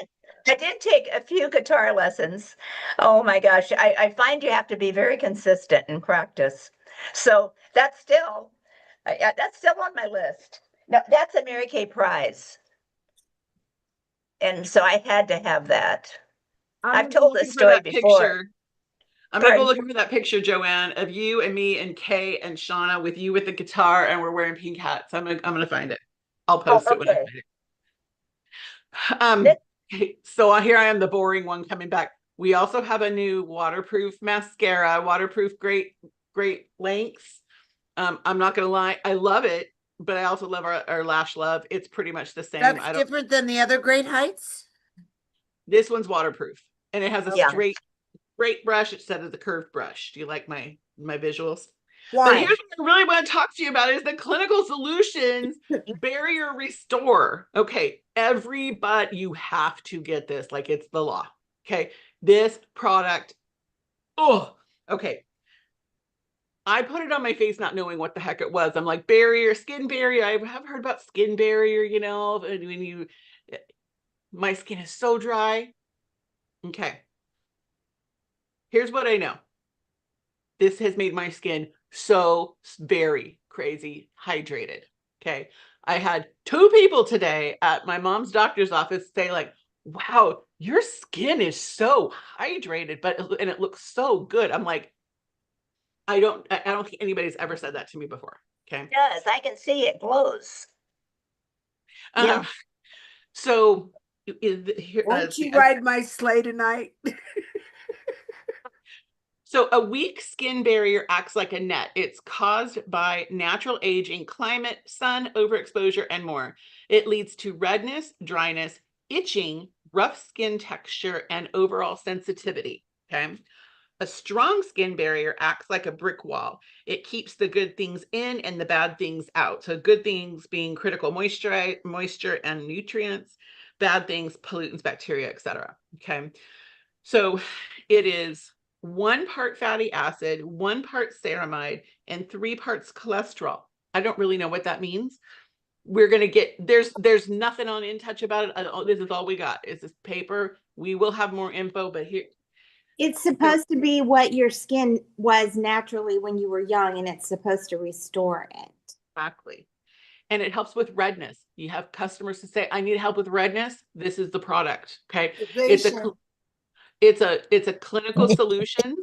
I did take a few guitar lessons. Oh my gosh, I find you have to be very consistent in practice. So that's still on my list. No, that's a Mary Kay prize. And so I had to have that. I've told this story before. I'm gonna go Pardon? looking for that picture, Joanne, of you and me and Kay and Shauna with you with the guitar, and we're wearing pink hats. I'm gonna find it. I'll post it when I okay. find it. Okay, so here I am, the boring one coming back. We also have a new waterproof mascara, waterproof great lengths. I'm not gonna lie, I love it, but I also love our Lash Love. It's pretty much the same. That's different than the other Great Heights. This one's waterproof, and it has a Yeah. straight brush instead of the curved brush. Do you like my visuals? But Why? here's what I really want to talk to you about is the Clinical Solutions Barrier Restore. Okay, everybody, you have to get this, like it's the law. Okay, this product, oh, okay. I put it on my face not knowing what the heck it was. I'm like, barrier, skin barrier. I have heard about skin barrier, you know, and when my skin is so dry. Okay. Here's what I know. This has made my skin so very crazy hydrated. Okay. I had 2 people today at my mom's doctor's office say like, wow, your skin is so hydrated, and it looks so good. I'm like, I don't think anybody's ever said that to me before. Okay. It does. I can see it glows. Yeah. So Won't you ride my sleigh tonight? So a weak skin barrier acts like a net. It's caused by natural aging, climate, sun, overexposure, and more. It leads to redness, dryness, itching, rough skin texture, and overall sensitivity. Okay. A strong skin barrier acts like a brick wall. It keeps the good things in and the bad things out. So good things being critical moisture and nutrients, bad things, pollutants, bacteria, etc. Okay. So it is 1 part fatty acid, 1 part ceramide, and 3 parts cholesterol. I don't really know what that means. We're going to get, there's nothing on InTouch about it. This is all we got. It's this paper. We will have more info, but here. It's supposed to be what your skin was naturally when you were young, and it's supposed to restore it. Exactly. And it helps with redness. You have customers who say, I need help with redness. This is the product. Okay. It's a clinical solutions,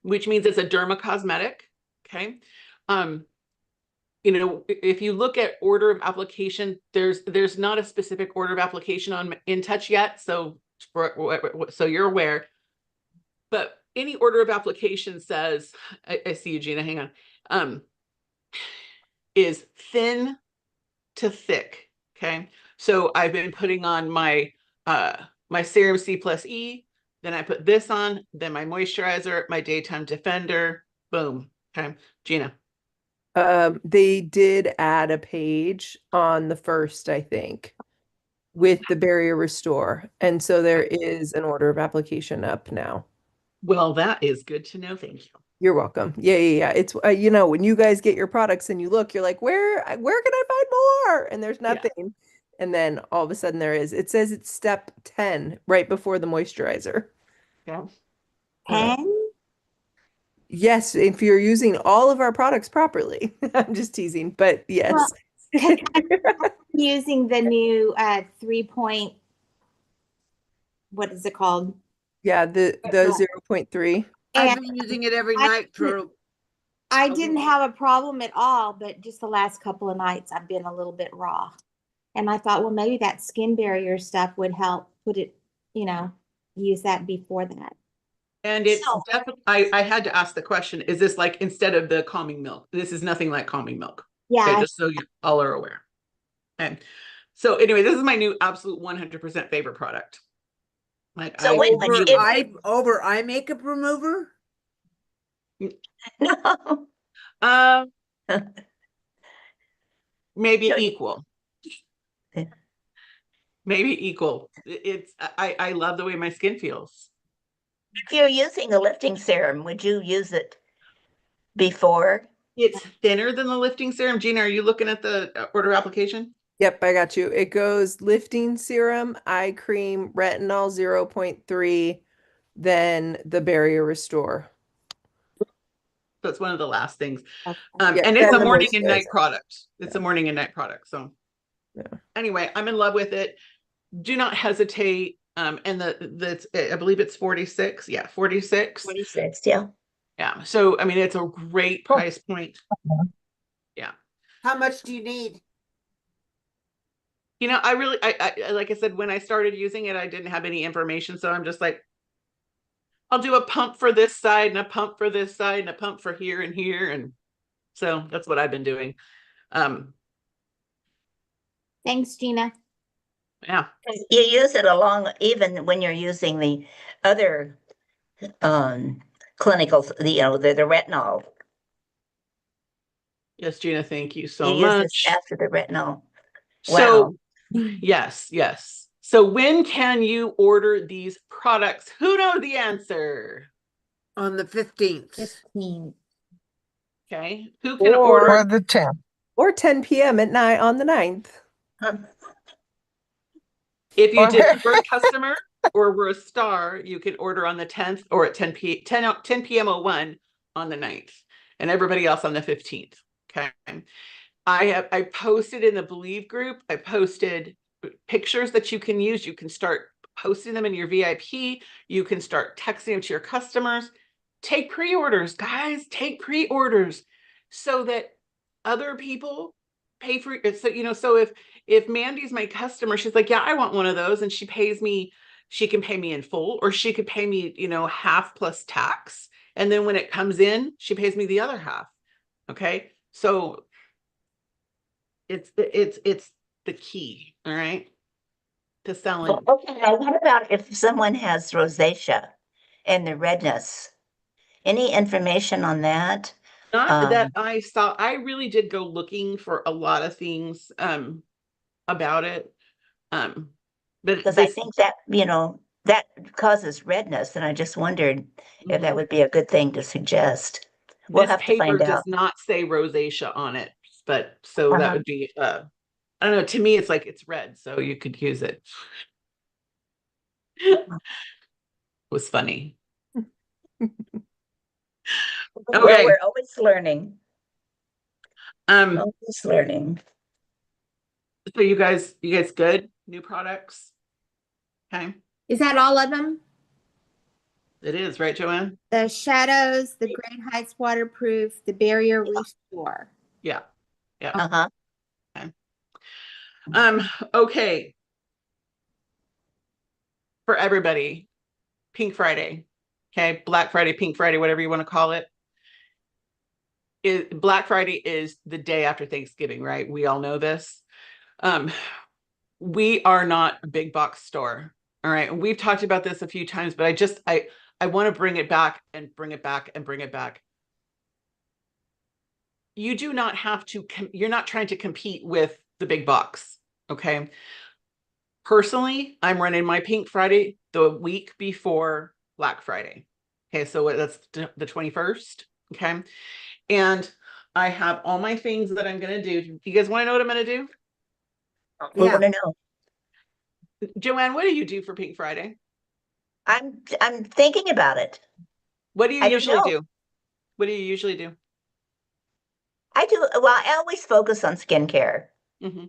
which means it's a dermocosmetic. Okay. You know, if you look at order of application, there's not a specific order of application on InTouch yet. So you're aware, but any order of application says, I see you, Gina, hang on, is thin to thick. Okay. So I've been putting on my, my Serum C+E, then I put this on, then my moisturizer, my daytime defender, boom. Okay. Gina. They did add a page on the 1st, I think, with the barrier restore. And so there is an order of application up now. Well, that is good to know. Thank you. You're welcome. Yeah. It's, you know, when you guys get your products and you look, you're like, where can I find more? And there's nothing. Yeah. And then all of a sudden there is. It says it's step 10 right before the moisturizer. Yeah. 10? Yes, if you're using all of our products properly. I'm just teasing, but yes. Well, I'm using the new 3 what is it called? Yeah, the 0.3. I've been using it every night for. I didn't have a problem at all, but just the last couple of nights I've been a little bit raw. And I thought, well, maybe that skin barrier stuff would help put it, you know, use that before that. And it's definitely, I had to ask the question, is this like instead of the calming milk? This is nothing like calming milk. Yeah. Okay, just so you all are aware. Okay. So anyway, this is my new absolute 100% favorite product. Like so over eye makeup remover? No. Maybe equal. Maybe equal. It's I love the way my skin feels. If you're using a lifting serum, would you use it before? It's thinner than the lifting serum. Gina, are you looking at the order application? Yep, I got you. It goes lifting serum, eye cream, retinol 0.3, then the barrier restore. So it's one of the last things. Yeah, and it's a morning and night product. It's a morning and night product. So anyway, I'm in love with it. Do not hesitate. And I believe it's 46. Yeah, 46. 46, yeah. Yeah. So I mean, it's a great price point. Yeah. How much do you need? You know, I like I said, when I started using it, I didn't have any information. So I'm just like, I'll do a pump for this side and a pump for this side and a pump for here and here. And so that's what I've been doing. Thanks, Gina. Yeah. You use it along, even when you're using the other clinicals, the retinol. Yes, Gina, thank you so You much. use this after the retinol. So, wow. Yes. So when can you order these products? Who knows the answer? On the 15th. 15. Okay. Who can order? Or the 10th. Or 10 p.m. at night on the 9th. If you did preferred customer or were a star, you can order on the 10th or at 10 p.m. 01 on the 9th, and everybody else on the 15th. Okay. I posted in the Believe group. I posted pictures that you can use. You can start posting them in your VIP. You can start texting them to your customers. Take pre-orders, guys. Take pre-orders so that other people pay for it. So, you know, so if Mandy's my customer, she's like, yeah, I want one of those. And she can pay me in full, or she could pay me, half plus tax. And then when it comes in, she pays me the other half. Okay. So it's the key, all right, to selling. Okay, now what about if someone has rosacea and the redness? Any information on that? Not that I saw. I really did go looking for a lot of things about it. But Because I think that, that causes redness, and I just wondered if that would be a good thing to suggest. We'll this have to paper find does out. not say rosacea on it, but so that Uh-huh. would be I don't know, to me it's like it's red, so you could use it. It was funny. Well, Okay. we're always learning. Always learning. So you guys good? New products? Okay. Is that all of them? It is, right, Joanne? The Shadows, the Great Heights Waterproof, the Barrier Restore. Yeah. Yeah. Uh-huh. Okay. For everybody, Pink Friday. Okay, Black Friday, Pink Friday, whatever you want to call it. Black Friday is the day after Thanksgiving, right? We all know this. We are not a big box store. All right. And we've talked about this a few times, but I want to bring it back and bring it back and bring it back. You do not have to, you're not trying to compete with the big box. Okay. Personally, I'm running my Pink Friday the week before Black Friday. Okay. So that's the 21st. Okay. And I have all my things that I'm going to do. You guys want to know what I'm going to do? We want to know. Joanne, what do you do for Pink Friday? I'm thinking about it. What do you I don't usually know. do? What do you usually do? I do. Well, I always focus on skincare. Mm-hmm.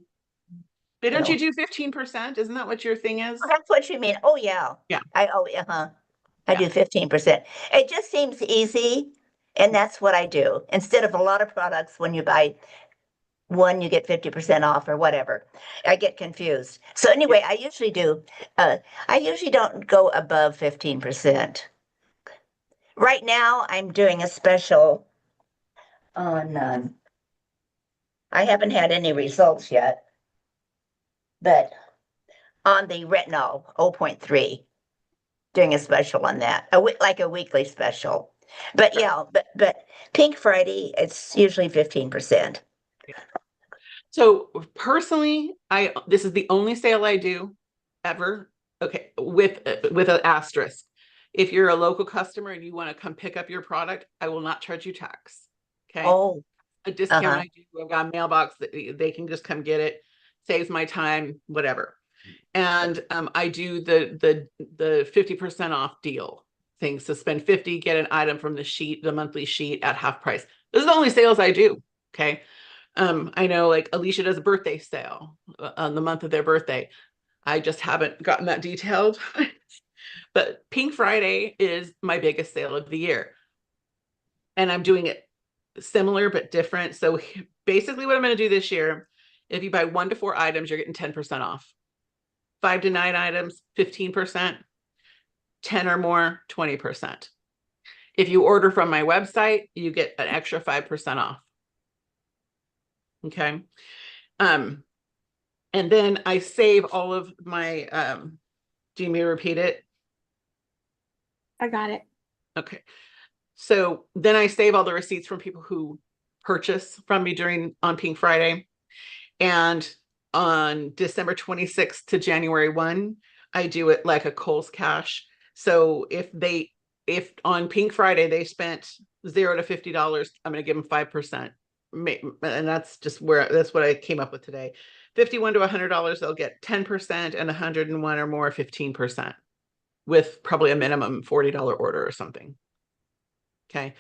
But don't you do 15%? Isn't that what your thing is? Oh, that's what you mean. Oh, yeah. Yeah. I do 15%. It just seems easy, and that's what I do. Instead of a lot of products, when you buy one, you get 50% off or whatever. I get confused. So anyway, I usually don't go above 15%. Right now, I'm doing a special on, I haven't had any results yet, but on the retinol 0.3, doing a special on that, like a weekly special. But yeah, but Pink Friday, it's usually 15%. So personally, this is the only sale I do ever. Okay, with an asterisk. If you're a local customer and you want to come pick up your product, I will not charge you tax. Okay. Oh, a discount I do. I've got a mailbox that they can just come get it. Saves my time, whatever. And I do the 50% off deal things. So spend 50, get an item from the monthly sheet at half price. Those are the only sales I do. Okay. I know like Alicia does a birthday sale on the month of their birthday. I just haven't gotten that detailed. But Pink Friday is my biggest sale of the year. And I'm doing it similar but different. So basically what I'm going to do this year, if you buy 1 to 4 items, you're getting 10% off. 5 to 9 items, 15%. 10 or more, 20%. If you order from my website, you get an extra 5% off. Okay. And then I save all of my, do you need me to repeat it? I got it. Okay. So then I save all the receipts from people who purchase from me on Pink Friday. And on December 26th to January 1, I do it like a Kohl's Cash. So if on Pink Friday they spent $0 to $50, I'm going to give them 5%. And that's what I came up with today. $51 to $100, they'll get 10%, and 101 or more, 15%, with probably a minimum $40 order or something. Okay.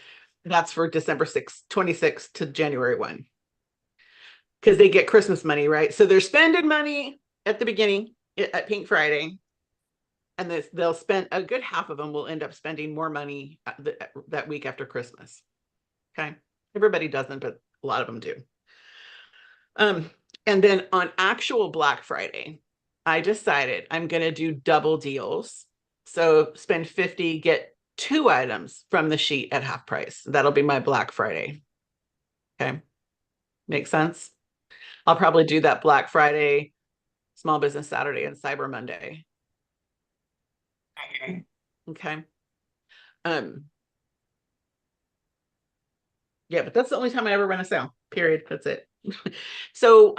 That's for December 26th to January 1. Because they get Christmas money, right? So they're spending money at the beginning at Pink Friday. And they'll spend a good half of them will end up spending more money that week after Christmas. Okay. Everybody doesn't, but a lot of them do. And then on actual Black Friday, I decided I'm going to do double deals. So spend 50, get 2 items from the sheet at half price. That'll be my Black Friday. Okay. Make sense? I'll probably do that Black Friday, Small Business Saturday, and Cyber Monday. Okay. Yeah, but that's the only time I ever run a sale, period. That's it. So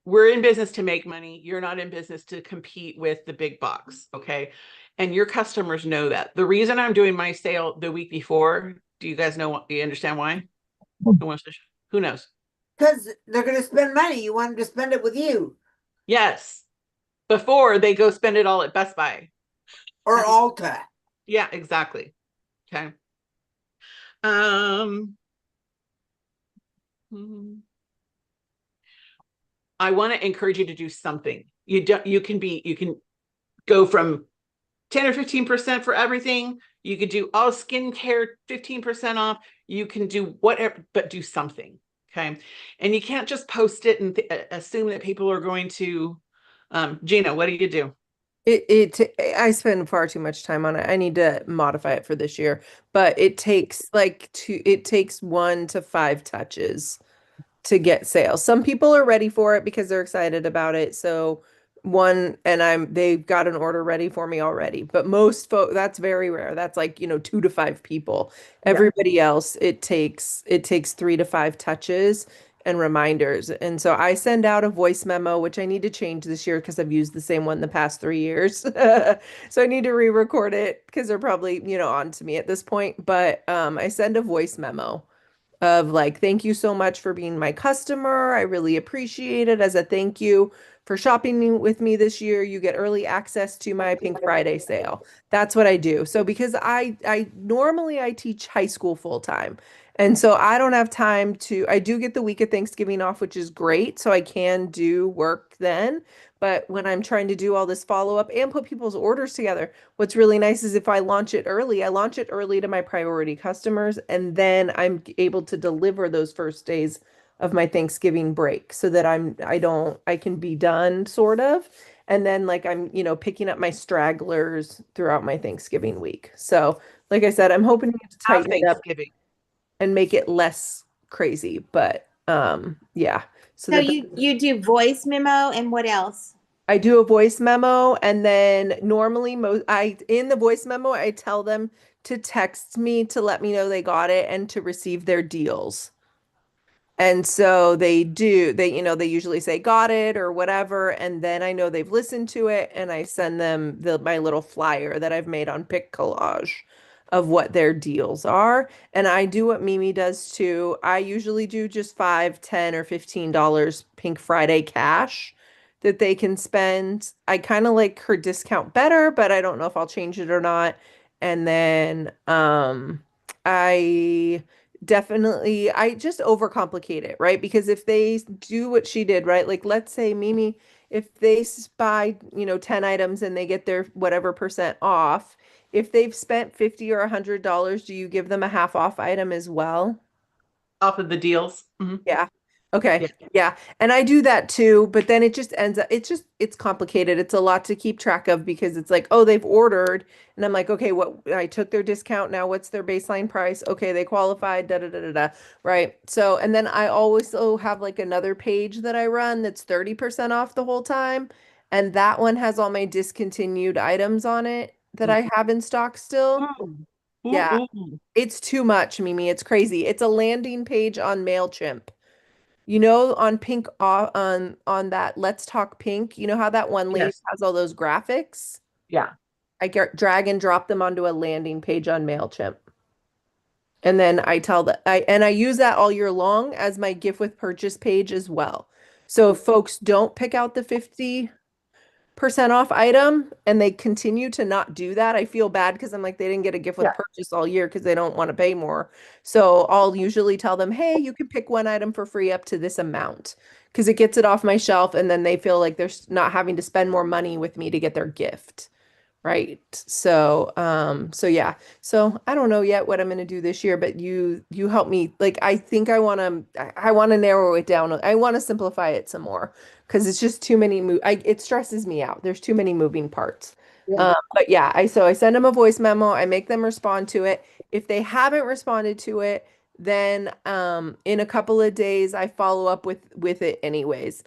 we're in business to make money. You're not in business to compete with the big box. Okay. And your customers know that. The reason I'm doing my sale the week before, do you guys know? Do you understand why? Who knows? Because they're going to spend money. You want them to spend it with you Yes. Before they go spend it all at Best Buy. or Ulta. Yeah, exactly. Okay. I want to encourage you to do something. You can go from 10 or 15% for everything. You could do all skincare 15% off. You can do whatever, but do something. Okay. And you can't just post it and assume that people are going to, Gina, what do you do? I spend far too much time on it. I need to modify it for this year, but it takes it takes 1 to 5 touches to get sales. Some people are ready for it because they're excited about it. So they've got an order ready for me already, but most folks, that's very rare. That's like, 2 to 5 people. Yeah. Everybody else, it takes 3 to 5 touches and reminders. And so I send out a voice memo, which I need to change this year because I've used the same one the past 3 years. So I need to re-record it because they're probably, on to me at this point. But I send a voice memo of like, thank you so much for being my customer. I really appreciate it. As a thank you for shopping with me this year, you get early access to my Pink Friday sale. That's what I do. So because I normally I teach high school full time. And so I don't have time I do get the week of Thanksgiving off, which is great. So I can do work then. But when I'm trying to do all this follow up and put people's orders together, what's really nice is if I launch it early to my priority customers, and then I'm able to deliver those first days of my Thanksgiving break so that I can be done sort of. And then like I'm, picking up my stragglers throughout my Thanksgiving week. So like I said, I'm hoping to tighten it up and make it less crazy. But yeah. So you do voice memo and what else? I do a voice memo, and then normally in the voice memo I tell them to text me to let me know they got it and to receive their deals. And so they usually say got it or whatever, and then I know they've listened to it, and I send them my little flyer that I've made on Pic Collage of what their deals are. And I do what Mimi does too. I usually do just $5, $10, or $15 Pink Friday cash that they can spend. I kind of like her discount better, but I don't know if I'll change it or not. And then I just overcomplicate it, right? Because if they do what she did, right? Like let's say Mimi, if they buy, 10 items and they get their whatever percent off, if they've spent $50 or $100, do you give them a half off item as well? Off of the deals? Mm-hmm. Yeah. Okay. Yeah. And I do that too, but then it just ends up, it's complicated. It's a lot to keep track of because it's like, oh, they've ordered. And I'm like, okay, I took their discount. Now what's their baseline price? Okay. They qualified, da, da, da, da, da. Right. So, and then I also have like another page that I run that's 30% off the whole time. And that one has all my discontinued items on it that I have in stock still. Yeah. It's too much, Mimi. It's crazy. It's a landing page on MailChimp. On Pink on that Let's Talk Pink, how that one lady has all those graphics? Yeah. I drag and drop them onto a landing page on MailChimp. And then I use that all year long as my gift with purchase page as well. So if folks don't pick out the 50% off item and they continue to not do that, I feel bad because I'm like, they didn't get a gift with purchase all year because they don't want to pay more. So I'll usually tell them, hey, you can pick one item for free up to this amount because it gets it off my shelf, and then they feel like they're not having to spend more money with me to get their gift. Right. So yeah. So I don't know yet what I'm going to do this year, but you help me. Like I think I want to narrow it down. I want to simplify it some more because it's just too many it stresses me out. There's too many moving parts. But yeah, I send them a voice memo. I make them respond to it. If they haven't responded to it, then in a couple of days I follow up with it anyways.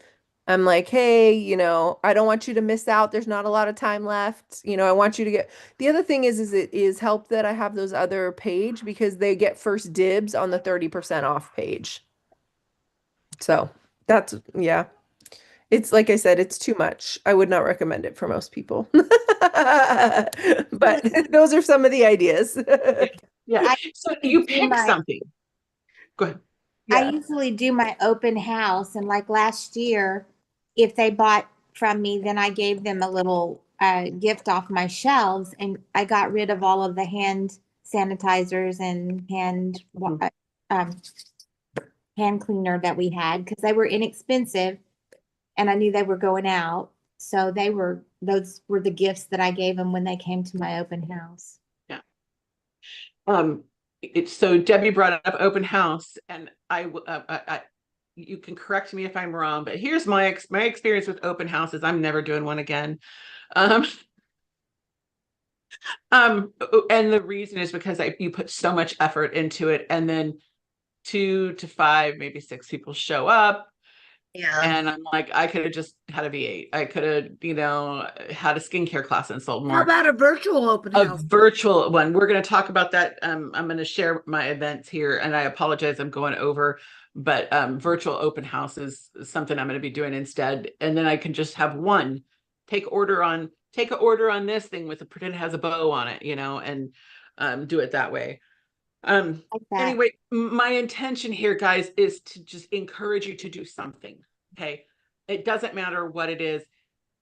I'm like, hey, I don't want you to miss out. There's not a lot of time left. I want you to get. The other thing is it is help that I have those other page because they get first dibs on the 30% off page. So that's, yeah. It's like I said, it's too much. I would not recommend it for most people. But those are some of the ideas. Yeah. So you do pick something. Go ahead. I Yeah. usually do my open house, and like last year, if they bought from me, then I gave them a little gift off my shelves, and I got rid of all of the hand sanitizers and um, hand cleaner that we had because they were inexpensive, and I knew they were going out. So those were the gifts that I gave them when they came to my open house. Yeah. So Debbie brought up open house, and I you can correct me if I'm wrong, but here's my experience with open houses. I'm never doing one again. And the reason is because you put so much effort into it, and then 2 to 5, maybe 6 people show up. Yeah. And I'm like, I could have just had a V8. I could have, had a skincare class and sold How more. about a virtual open A house? virtual one. We're going to talk about that. I'm going to share my events here, and I apologize, I'm going over, but virtual open house is something I'm going to be doing instead. And then I can just have one take an order on this thing with pretend it has a bow on it, and do it that way. Like that. Anyway, my intention here, guys, is to just encourage you to do something. Okay. It doesn't matter what it is.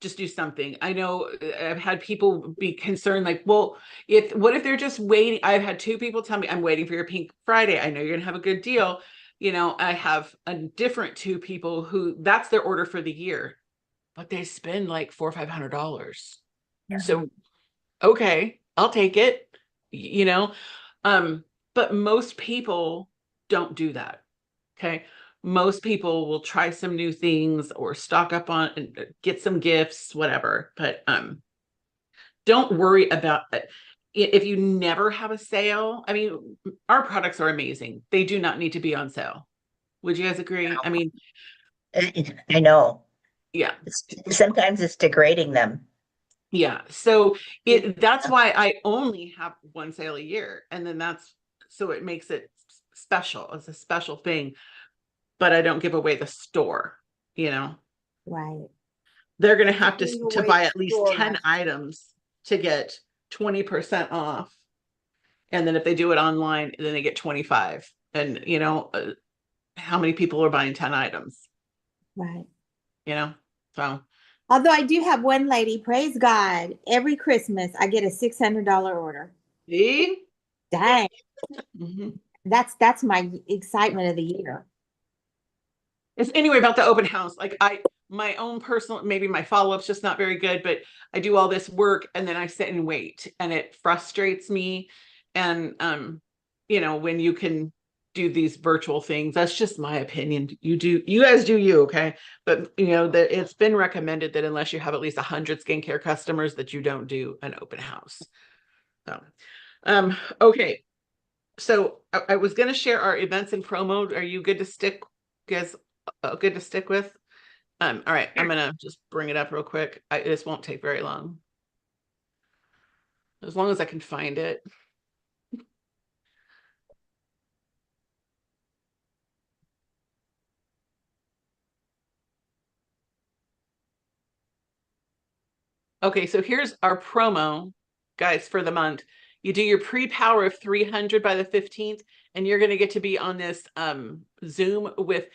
Just do something. I know I've had people be concerned, like, well, what if they're just waiting? I've had 2 people tell me, I'm waiting for your Pink Friday. I know you're gonna have a good deal. I have a different 2 people who that's their order for the year, but they spend like $400 or $500. Yeah. So, okay, I'll take it, but most people don't do that. Okay. Most people will try some new things or stock up on and get some gifts, whatever. But don't worry about it. If you never have a sale, I mean, our products are amazing. They do not need to be on sale. Would you guys agree? I mean, I know. yeah. Sometimes it's degrading them. Yeah. So that's why I only have one sale a year. And then so it makes it special. It's a special thing. But I don't give away the store, Right. They're going to have Giving to away buy the at least store, 10 that's- items to get 20% off. And then if they do it online, then they get 25. And, how many people are buying 10 items, Right. So. Although I do have one lady, praise God, every Christmas I get a $600 order. See? Dang. Mm-hmm. That's my excitement of the year. It's anyway about the open house. Like my own personal, maybe my follow-up's just not very good, but I do all this work and then I sit and wait, and it frustrates me. And, when you can do these virtual things, that's just my opinion. You guys do you, okay? But it's been recommended that unless you have at least 100 skincare customers, that you don't do an open house. So, okay. So I was going to share our events and promo. Are you good to stick, guys? Good to stick with? All right, I'm gonna just bring it up real quick. This won't take very long, as long as I can find it. Okay, so here's our promo, guys, for the month. You do your pre-power of 300 by the 15th, and you're gonna get to be on this Zoom with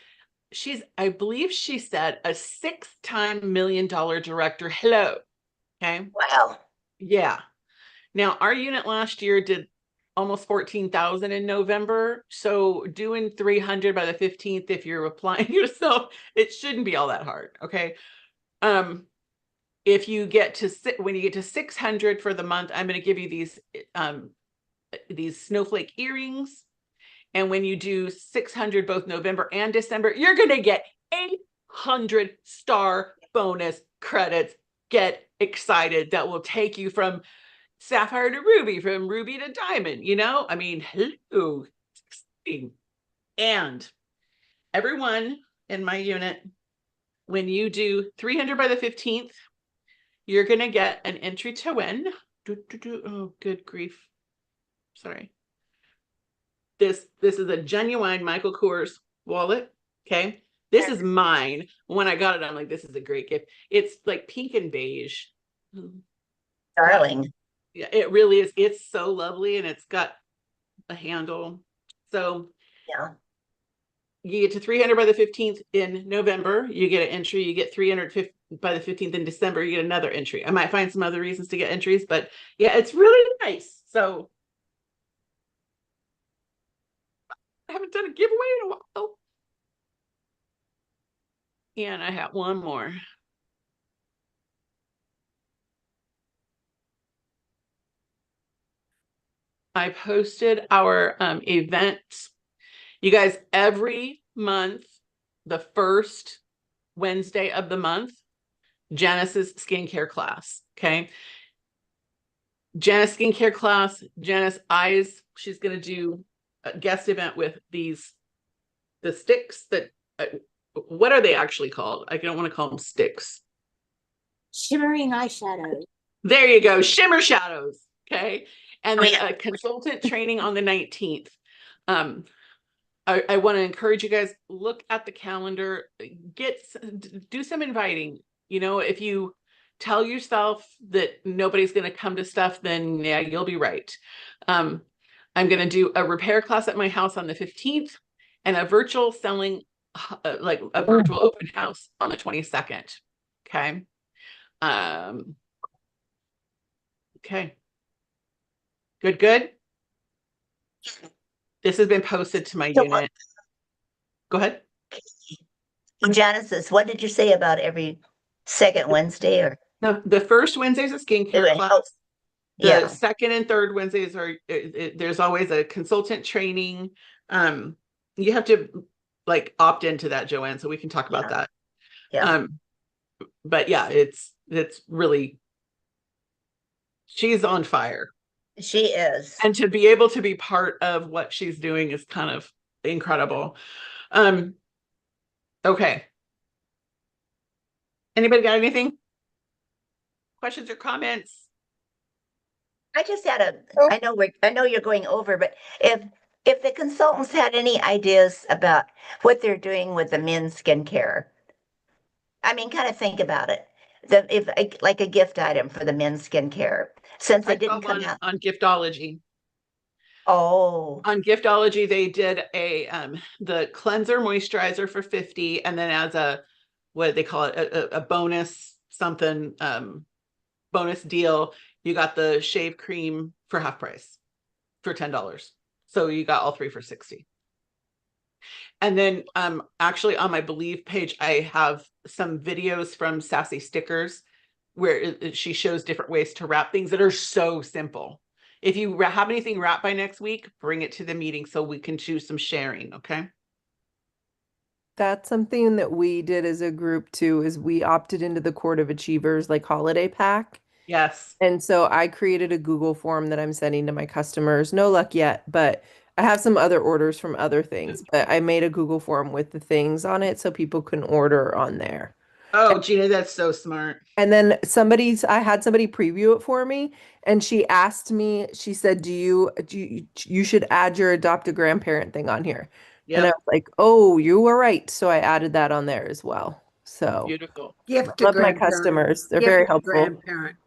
I believe she said a 6-time $1 million director. Hello. Okay. Wow. Yeah. Now our unit last year did almost 14,000 in November. So doing 300 by the 15th, if you're applying yourself, it shouldn't be all that hard. Okay. if you get to when you get to 600 for the month, I'm going to give you these snowflake earrings. And when you do 600 both November and December, you're going to get 800 star bonus credits. Get excited. That will take you from sapphire to ruby, from ruby to diamond. You know, I mean, hello. It's exciting. And everyone in my unit, when you do 300 by the 15th, you're going to get an entry to win. Oh, good grief. Sorry. This is a genuine Michael Kors wallet. Okay. This is mine. When I got it, I'm like, this is a great gift. It's like pink and beige. Darling. Yeah, it really is. It's so lovely, and it's got a handle. So Yeah. You get to 300 by the 15th in November. You get an entry. You get 300 by the 15th in December. You get another entry. I might find some other reasons to get entries, but yeah, it's really nice. So I haven't done a giveaway in a while. And I have one more. I posted our events. You guys, every month, the first Wednesday of the month, Janice's skincare class. Okay. Janice skincare class, Janice eyes. She's going to do a guest event with the sticks that, what are they actually called? I don't want to call them sticks. Shimmering eyeshadow. There you go. Shimmer shadows. Okay. And then a consultant training on the 19th. I want to encourage you guys, look at the calendar, do some inviting. You know, if you tell yourself that nobody's going to come to stuff, then yeah, you'll be right. I'm going to do a repair class at my house on the 15th and a virtual selling, like a virtual open house on the 22nd. Okay. Okay. Good. This has been posted to my unit. Go ahead. Genesis, what did you say about every second Wednesday? Or No, the first Wednesday is a skincare class. The yeah. second and third Wednesdays are there's always a consultant training. You have to like opt into that, Joanne, so we can talk about that. Yeah. But yeah, it's really, she's on fire. She is. And to be able to be part of what she's doing is kind of incredible. Okay. Anybody got anything? Questions or comments? I just had I know you're going over, but if the consultants had any ideas about what they're doing with the men's skincare, I mean, kind of think about it. If like a gift item for the men's skincare, since it didn't come out on Giftology. Oh, on Giftology, they did the cleanser moisturizer for $50, and then as a, what they call it, a bonus something, bonus deal, you got the shave cream for half price for $10. So you got all three for $60. And then actually on my Believe page, I have some videos from Sassy Stickers where she shows different ways to wrap things that are so simple. If you have anything wrapped by next week, bring it to the meeting so we can do some sharing, okay? That's something that we did as a group too, is we opted into the Court of Achievers like holiday pack. Yes. And so I created a Google form that I'm sending to my customers. No luck yet, but I have some other orders from other things, but I made a Google form with the things on it so people can order on there. Oh, Gina, that's so smart. And then I had somebody preview it for me, and she asked me, she said, you should add your adopt a grandparent thing on here. Yep. And I was like, oh, you were right. So I added that on there as well. So beautiful. Gift to love my grandparent. customers. They're Gift very to helpful. grandparent.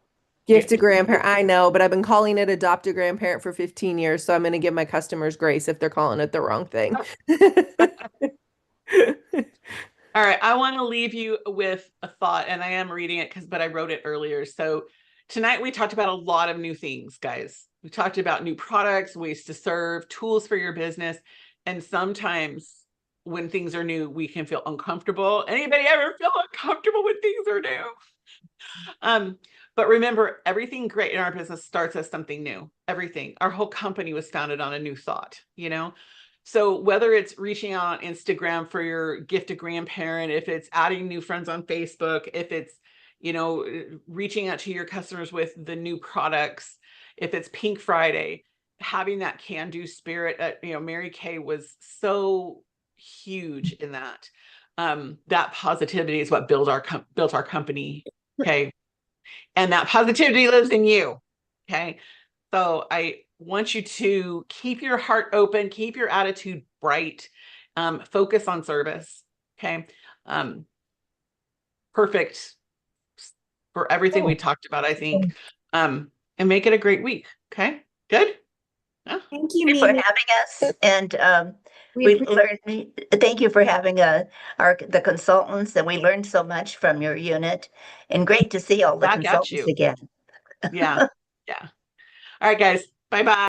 Gift to grandparent. I know, but I've been calling it adopt a grandparent for 15 years. So I'm going to give my customers grace if they're calling it the wrong thing. All right. I want to leave you with a thought, and I am reading it but I wrote it earlier. So tonight we talked about a lot of new things, guys. We talked about new products, ways to serve, tools for your business. And sometimes when things are new, we can feel uncomfortable. Anybody ever feel uncomfortable when things are new? But remember, everything great in our business starts as something new. Everything. Our whole company was founded on a new thought, you know? So whether it's reaching out on Instagram for your gift to grandparent, if it's adding new friends on Facebook, if it's, you know, reaching out to your customers with the new products, if it's Pink Friday, having that can-do spirit, you know, Mary Kay was so huge in that. That positivity is what built our company. Okay. And that positivity lives in you. Okay. So I want you to keep your heart open, keep your attitude bright, focus on service. Okay. Perfect for everything we talked about, I think. And make it a great week. Okay. Good. Yeah. Thank you, Thank you for Mimi. having us, and We we appreciate learned. Thank you for having the consultants, and we learned so much from your unit. And great to see all the Back at consultants you. again. Yeah. Yeah. All right, guys. Bye-bye.